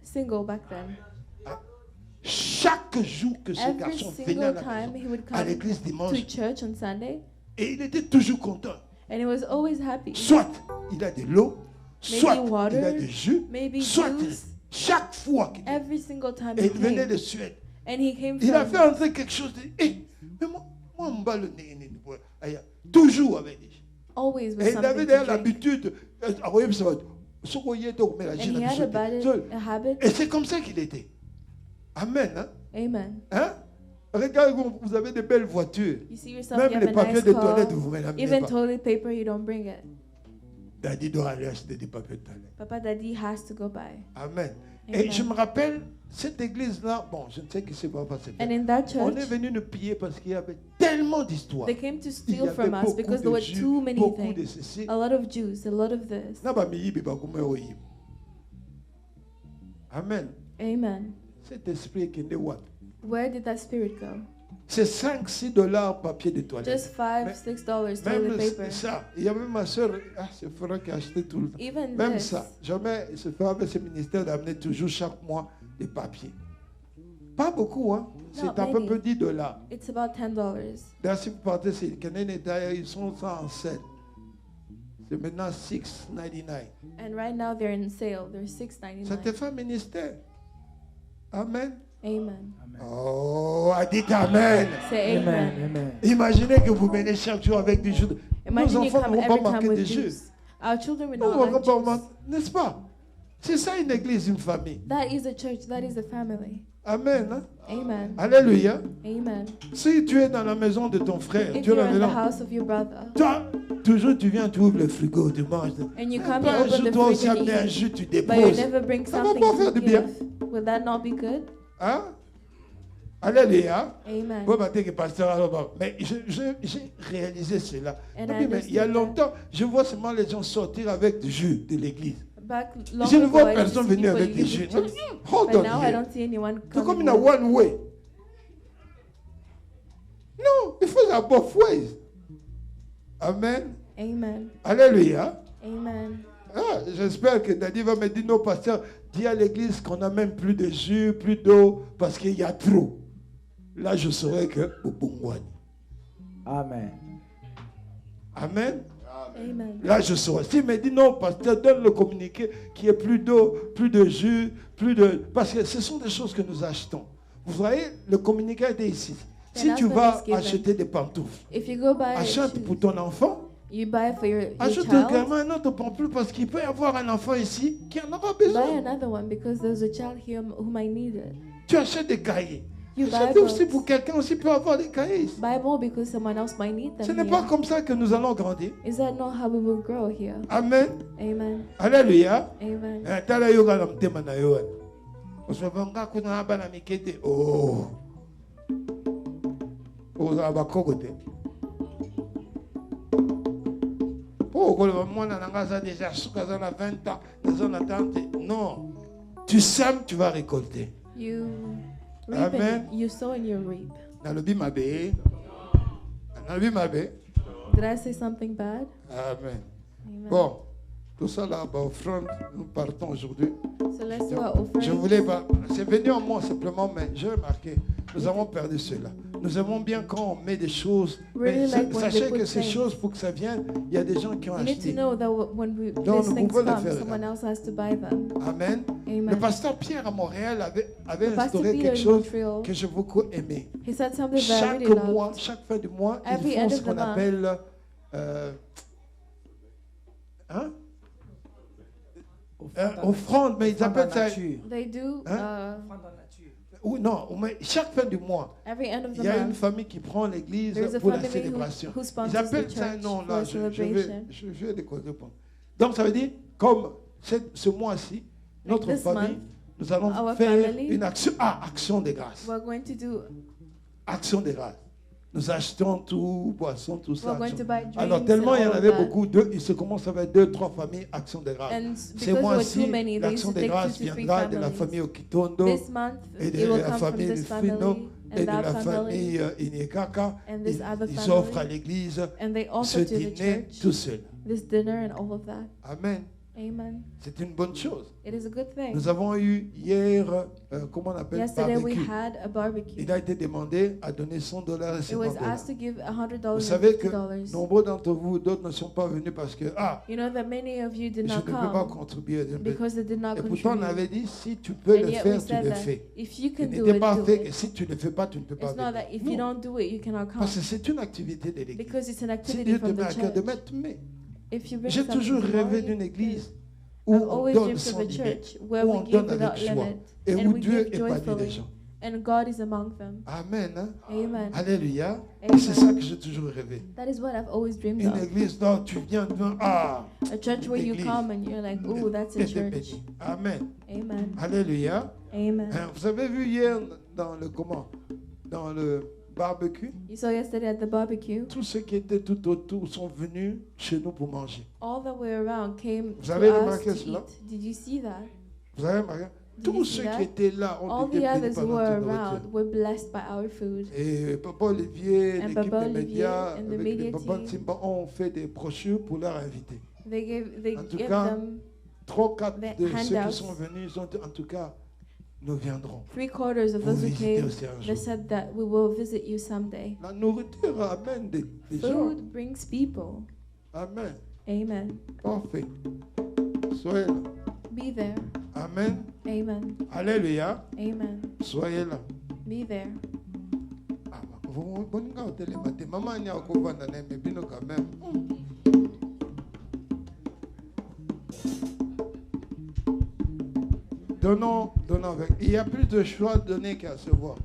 single back then. Chaque jour que ce Every garçon venait à single la time maison, he would à come l'église dimanche, to church on Sunday, et il était toujours content. and he was always happy. Soit il a de l'eau, Maybe soit water, il a du jus, maybe soit juice. chaque fois qu'il Every single time et he il venait de came, Suède, and he came il a from, fait entrer quelque chose de. Mais moi, on me bat le nez, toujours avec des jus. always with Et il avait something d'ailleurs to drink. l'habitude, And he had a habit. et c'est comme ça qu'il était. Amen. Hein? Amen. Hein? Regarde, vous avez de belles voitures. You see yourself, you Même have les a papiers nice de car. toilette, vous ne les ramenez Even pas. toilet paper, you don't bring it. Daddy doit aller acheter des papiers de toilette. Papa Daddy has to go buy. Amen. Amen. Et je me rappelle, cette église-là, bon, je ne sais qui c'est pas passé. And in that On church, est venu nous piller parce qu'il y avait tellement d'histoires. they came to Il y steal avait from us beaucoup because de there were jus, too many beaucoup de things. ceci. A lot of juice, a lot of this. Na ba miyibi ba kuma oyi. Amen. Amen. Cet esprit qui est what? Where did that spirit go? C'est 5-6 dollars papier de toilette. Just $5, Mais- $6 toilet Même paper. ça, il y avait ma soeur, c'est Flora qui a acheté tout le temps. Even Même this. ça, jamais ce frère avec ce ministère d'amener toujours chaque mois des papiers. Pas beaucoup, hein. C'est Not à peu many. près 10 dollars. It's about $10. D'ailleurs, si vous partez, c'est Canadian Tire, ils sont ça en scène. C'est maintenant $6.99. And right now they're in sale. They're $6.99. Ça te fait un ministère. Amen. Amen. Oh, dites Amen. Say amen. Amen. Imaginez que vous venez chaque jour avec du jus. Nos Imagine you enfants come ne vont every pas manquer time de with jus. juice. Our children will Nous not n'aurons like pas juice. manquer, n'est-ce pas? C'est ça une église, une famille. That is a church. That is a family. Amen. Hein? Amen. Alléluia. Amen. Si tu es dans la maison de ton frère, If tu es you're dans in la the maison, house of your brother toi, toujours tu viens, tu ouvres le frigo, tu manges. and you Même come pas and un jour, open the toi fridge aussi and amener un eat, jus, tu but you déposes. never bring Ça va something pas faire to du bien. give, will that not be good? Hein? Alléluia. Amen. Bon, matin que pasteur, alors, mais j'ai réalisé cela. And Et puis, mais il y a understood longtemps, je vois seulement les gens sortir avec du jus de l'église. Back long Je ne ago, vois I used to personne see venir people avec des using jus. juice. Hold But on now I here. don't see anyone C'est comme coming une with- one way. Non, il faut d'abord foi. Amen. Amen. Alléluia. Amen. Ah, j'espère que Daddy va me dire, non, pasteur, dis à l'église qu'on n'a même plus de jus, plus d'eau, parce qu'il y a trop. Là, je saurais que Ubungwani. Amen. Amen. Amen. Là, je saurais. S'il me dit, non, pasteur, donne le communiqué qu'il y ait plus d'eau, plus de jus, plus de... Parce que ce sont des choses que nous achetons. Vous voyez, le communiqué est ici. Si that's tu what vas is given. acheter des pantoufles, If you go buy a achète shoe, pour ton enfant, you buy for your achète child, également un autre pamplemousse parce qu'il peut y avoir un enfant ici qui en aura buy besoin. another one because there's a child here who might need it. Tu achètes des cahiers. You buy Achète aussi books. pour quelqu'un aussi peut avoir des cahiers ici. Buy more because someone else might need Ce them n'est pas here. comme ça que nous allons grandir. Is that not how we will grow here? Amen. Amen. Alléluia. Amen. Tala yoga na mtema na yo. Osebanga kuna bana mikete. Oh. Oza bakogote. Oh, moi na déjà suka za na 20 ans, dans un attente. Non. Tu sèmes, tu vas récolter. You reap Amen. and you sow and you reap. Nalobi mabe. Nalobi mabe. Did I say something bad? Amen. Amen. Bon, tout ça là, offrande, nous partons aujourd'hui. So let's do our offering. Je voulais pas. C'est venu en moi simplement, mais j'ai remarqué, nous avons perdu cela. Nous aimons bien quand on met des choses. Really Mais like when sachez they put que ces things. choses, pour que ça vienne, il y a des gens qui ont You need to acheté. know that when we, Donc, these nous things pouvons le come, faire, someone là. else has to buy them. Amen. Amen. Le pasteur Pierre à Montréal avait The Pastor instauré Peter quelque in chose Montreal, que j'ai beaucoup aimé. he said something that I Chaque really loved. mois, chaque fin du mois, Every ils end font of ce the qu'on month. appelle offrande, mais ils appellent ça. They do Hein? Ou non, mais chaque fin du mois, every end of il the y a une month. famille qui prend l'église There's a pour la family célébration. who Ils sponsors the appellent ça un church nom for là. a Je celebration. vais décoder pour. Donc ça veut dire, comme ce mois-ci, notre this famille, month, nous allons our faire family- une action. Ah, action de grâce. We're going to do. Action de grâce. Nous achetons tout, boissons, tout ça. We're going action. to buy drinks Alors tellement and il y en all avait of that. beaucoup, il se commence avec 2-3 familles, action de grâce. And C'est because there were moi-ci, too many, they used l'action to de take grâce 2 to 3 viendra de la families. famille Okitondo This month, et it de will la come from famille this Fino family et and de that la family, famille Inyekaka. and this other Ils family. offrent à l'église And they ce offer to the dîner church tout seul. this dinner and all of that. Amen. Amen. C'est une bonne chose. It is a good thing. Nous avons eu hier, comment on appelle, Yesterday we barbecue. had a barbecue. Il a été demandé à donner $100 et It was $50. asked to give $100 Vous savez and que $50. nombreux d'entre vous, d'autres ne sont pas venus parce que, You know that many of you je did ne not peux pas come contribuer. because they did not Et pourtant, on contribute. avait dit, si tu peux And le yet we faire, tu said le that fais. if you Il can do n'était it, pas do fait que it. si tu ne le fais pas, tu ne peux pas It's not that if you venir. Non, don't do it, you cannot come. parce que c'est une activité de l'église. Because it's an Si activity Dieu te from met the à cœur de church. mettre, mais If you bring j'ai something toujours to rêvé God, d'une you église can. où I've on always donne dreamed sans of a limite, church where où we on give donne without avec joie limit et and où we Dieu give épanouit les joyfully. gens. And God is among them. Amen. Hein? Amen. Alléluia. Amen. C'est ça que j'ai toujours rêvé. That is what I've always dreamed Une of. église dont tu viens, A church where you Église. come and you're like, oh, that's a et church. béni. Amen. Amen. Alléluia. Amen. Hein, vous avez vu hier dans le barbecue, You saw yesterday at the barbecue, tous ceux qui étaient tout autour sont venus chez nous pour manger. all that were around came Vous to avez us remarqué to cela? eat. Did you see that? Vous avez remarqué? Did you Tous see ceux that? qui étaient là ont All été the bénis others par who were notre nourriture. around were blessed by our food. Et Papa Olivier, And l'équipe Papa des Olivier médias, and the avec les media Papa team. Timba ont fait des brochures pour leur inviter. They En tout gave cas, them 3-4 the de ceux qui handouts. sont venus, ils ont dit, en tout cas, nous viendrons. 3/4 of Vous those who visiter came. aussi un They jour. said that we will visit you someday. La nourriture amène des gens. Food brings people. Amen. Amen. Parfait. Soyez là. Be there. Amen. Amen. Alléluia. Amen. Soyez là. Be there. Ah, vous boninga au télématé. Maman n'y a aucun vandané, mais bino quand même. Donnons avec. Il y a plus de choix à donner qu'à recevoir.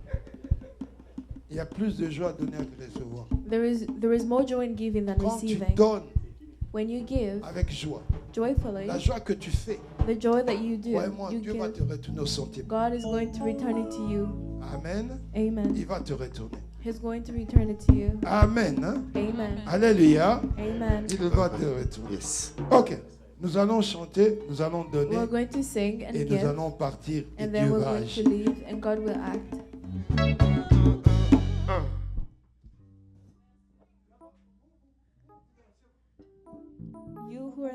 Il y a plus de joie à donner qu'à recevoir. There is more joy in giving than Quand tu receiving. donnes When you give avec joie, joyfully, la joie que tu fais, the joy that you do, crois-moi, you Dieu va te give, retourner au centime. God is going to return it to you. Amen. Amen. Il va te retourner. He's going to return it to you. Amen. Hein? Amen. Alléluia. Amen. Il va te retourner. Ok. Nous allons chanter, nous allons donner We're going to sing and et nous give, allons partir et and then Dieu we're va going to agir. leave, and God will act.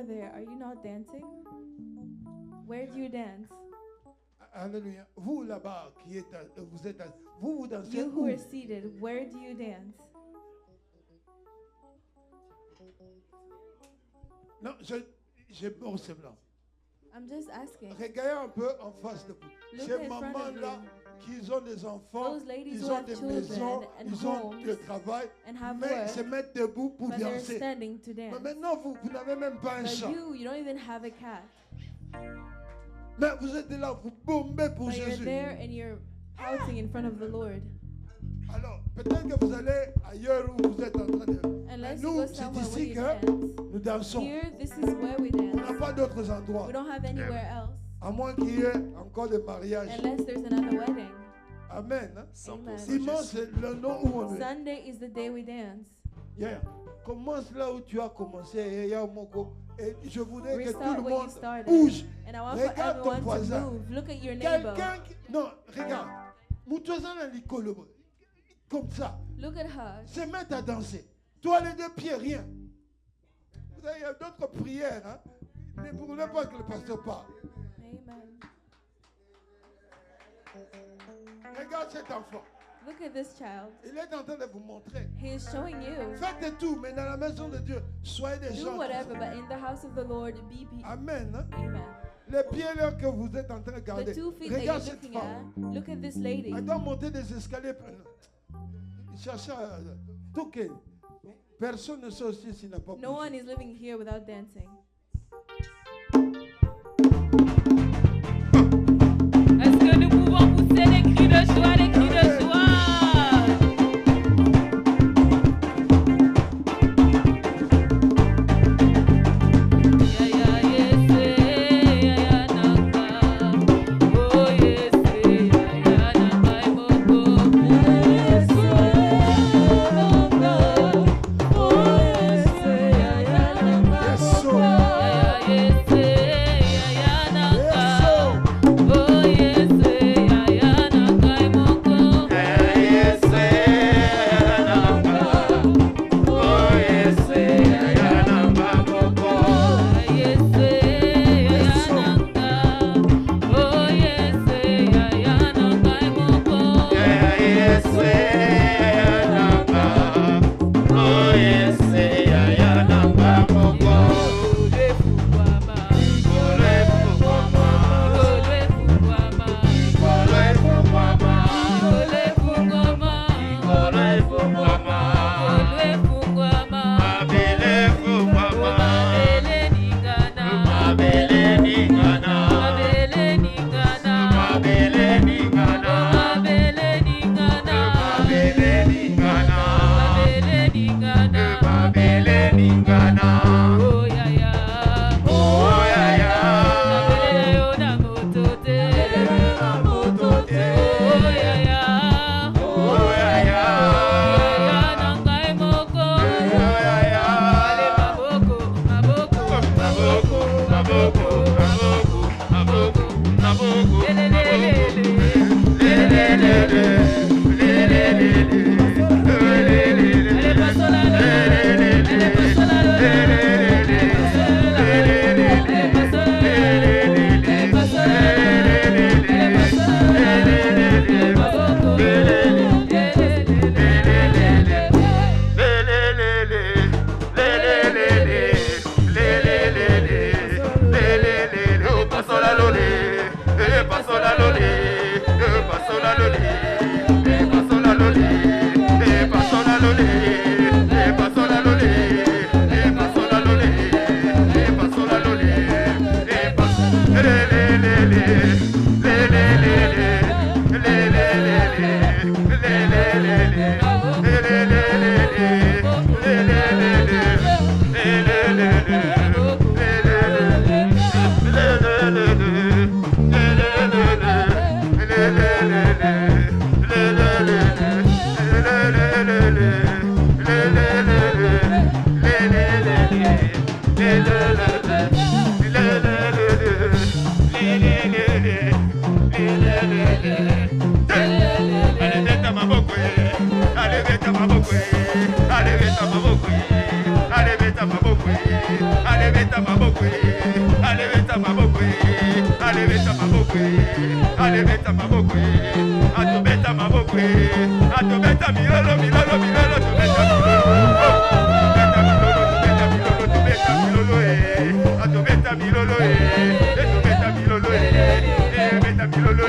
are there, are you not dancing? Where do you dance? Alléluia. Vous là-bas, vous dansez You who où? are seated, where do you dance? Non, j'ai bon semblant. I'm just asking. Regardez un peu en face de vous. Look Ces in front of mamans-là qui ont des enfants, Those ladies ils who ont have des children maisons, and ils ont homes du travail, and have mais work, ils se mettent debout pour but they're danser. standing to Mais dance. maintenant, vous n'avez même pas un But chat. you don't even have a cat. Mais vous êtes là, vous bombez pour But you're Jésus. there and you're pouting in front of the Lord. Alors, peut-être que vous allez ailleurs où vous êtes en train de... Mais Unless you nous, go c'est somewhere where ici you que dance. nous dansons. Here, this is where we On n'a dance. pas d'autres endroits. We don't have anywhere else. À moins qu'il y ait encore des mariages. Unless there's another wedding. Amen. Hein? 100% Dimanche, Jésus. c'est le nom où on est. Sunday is the day we dance. Yeah. Commence là où tu as commencé. Et je voudrais que tout Restart le where you monde started. bouge. And I want for Regarde ton everyone to voisin. move. Look at your neighbor. Quelqu'un qui... Non, regarde. Moutouazan a l'école. Comme ça. Look at her. Se mettre à danser. Toi, les deux pieds, rien. Vous savez, il y a d'autres prières. Hein? Ne brûlez pas que le pasteur parle. Amen. Regarde cet enfant. Look at this child. Il est en train de vous montrer. He is showing you. Faites tout, mais dans la maison de Dieu, soyez des Do gens. whatever, but in the house of the Lord, be people. Amen. Hein? Amen. Les pieds là que vous êtes en train de The garder. 2 feet that you're Regarde cette looking femme. at, look at this lady. Elle doit monter des escaliers. Cherchez à toquer. Personne ne sait aussi s'il n'a pas No bougé. one is living here without dancing. Est-ce que nous pouvons pousser les cris de joie, les cris de joie? Ya ya yese, ya ya naka. Oh yese, ya ya naka imoko. Yese, naka. Oh yese, ya ya naka Yes, so. alebeta maboko atobeta maboko atobeta milolo milolo milolo tobeta milolo atobeta milolo etobeta milolo etobeta milolo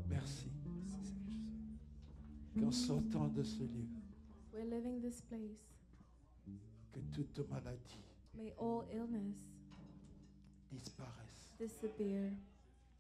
Merci. Qu'en sortant de ce lieu, We're leaving this place. que toute maladie May all illness disparaisse disappear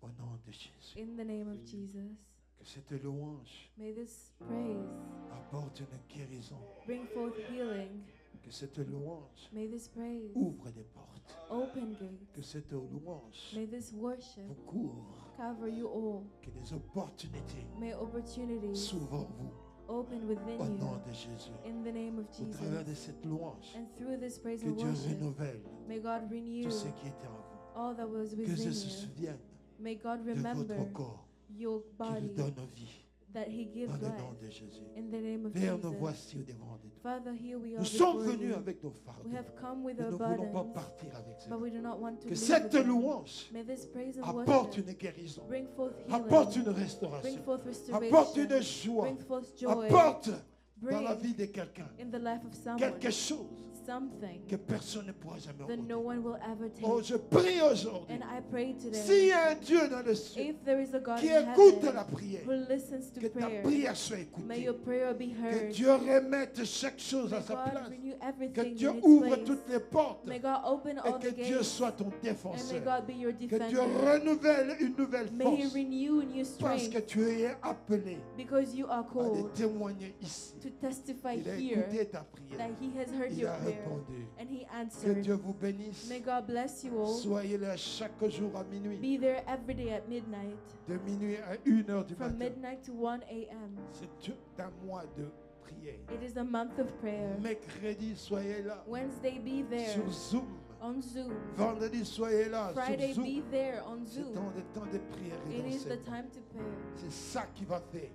au nom de Jésus. in the name of Jesus. Que cette louange May this praise apporte une guérison. bring forth healing. Que cette louange May this praise ouvre des portes. open gates. Que cette louange May this worship vous couvre. cover you all. Que des opportunités May opportunities s'ouvrent en vous open within au you nom de Jésus. in the name of Au travers de Jesus. cette louange, And through this praise que and Dieu worship, renouvelle may God renew tout ce qui était en vous. all that was Que within Dieu se you. souvienne May God de remember votre corps your qui body vous donne vie that He gives dans le life nom de Jésus. in the name of Père, nous Jesus. voici au devant de toi. Father, here we are Nous sommes before venus you. avec nos We fardeaux. have come with Nous our ne voulons pas burdens, partir avec but ça. we do not want to Que leave cette with them. louange May this praise and apporte worship une guérison, bring forth apporte healing, une bring restauration, forth apporte restoration, une joie, bring forth joy, apporte dans bring la vie de quelqu'un in the life of someone quelque chose something que personne ne pourra jamais that no ôter. one will ever Oh, take. je prie aujourd'hui, And I pray today, s'il y a un Dieu dans le ciel if there is a God qui in écoute heaven la prière, who listens to que ta prayer, prière soit may écoutée, your prayer be que heard. Dieu remette chaque chose May à sa God place, renew que everything Dieu in its ouvre place. toutes les portes May God open all et que the Dieu gates. soit ton And may défenseur, God be your que Dieu defender. renouvelle une nouvelle May He force renew in you parce que strength tu es appelé because you are à called témoigner ici. to testify Il a here écouté ta prière, that He has heard il your a prayer répondu. and He Que answered. Dieu vous bénisse. May God bless you all. Soyez là chaque jour à minuit, Be there every day at midnight, de minuit à 1h du from matin. midnight to 1 a.m. C'est un mois de prière. It is a month of prayer. Mercredi, soyez là Wednesday, be there sur Zoom. on Zoom. Vendredi, soyez là Friday, sur be Zoom. there on C'est Zoom. dans le temps de prière et It is the d'enseignement. time to pray. C'est ça qui va faire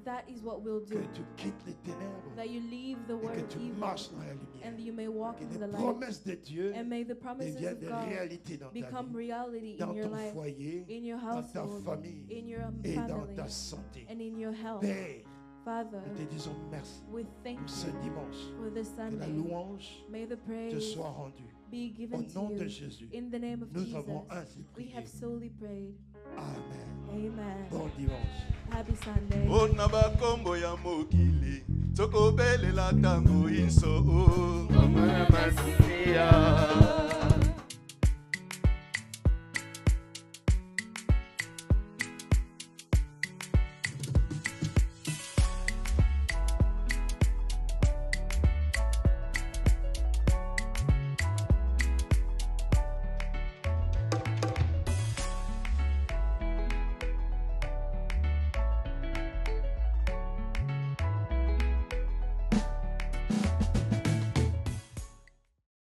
That is what we'll que do. tu quittes les ténèbres That you leave the et world que of tu evil marches dans la lumière. and you may walk Que in the les light. promesses de Dieu And may the promises deviennent of des God réalités dans ta become vie, reality dans in your ton life, foyer, in your dans ta household, famille in your et dans family, ta santé. and in your health. Père, Father, nous te disons merci we thank pour ce you dimanche. for this Que la Sunday. louange May the te praise soit rendue. be Au given nom to de you. Jésus, In the name of nous Jesus, avons ainsi we prié. have solely prayed. Amen. Amen. Bon dimanche. Happy Sunday. mpona bakombo ya mokili tokobelela ntango inso Masiya.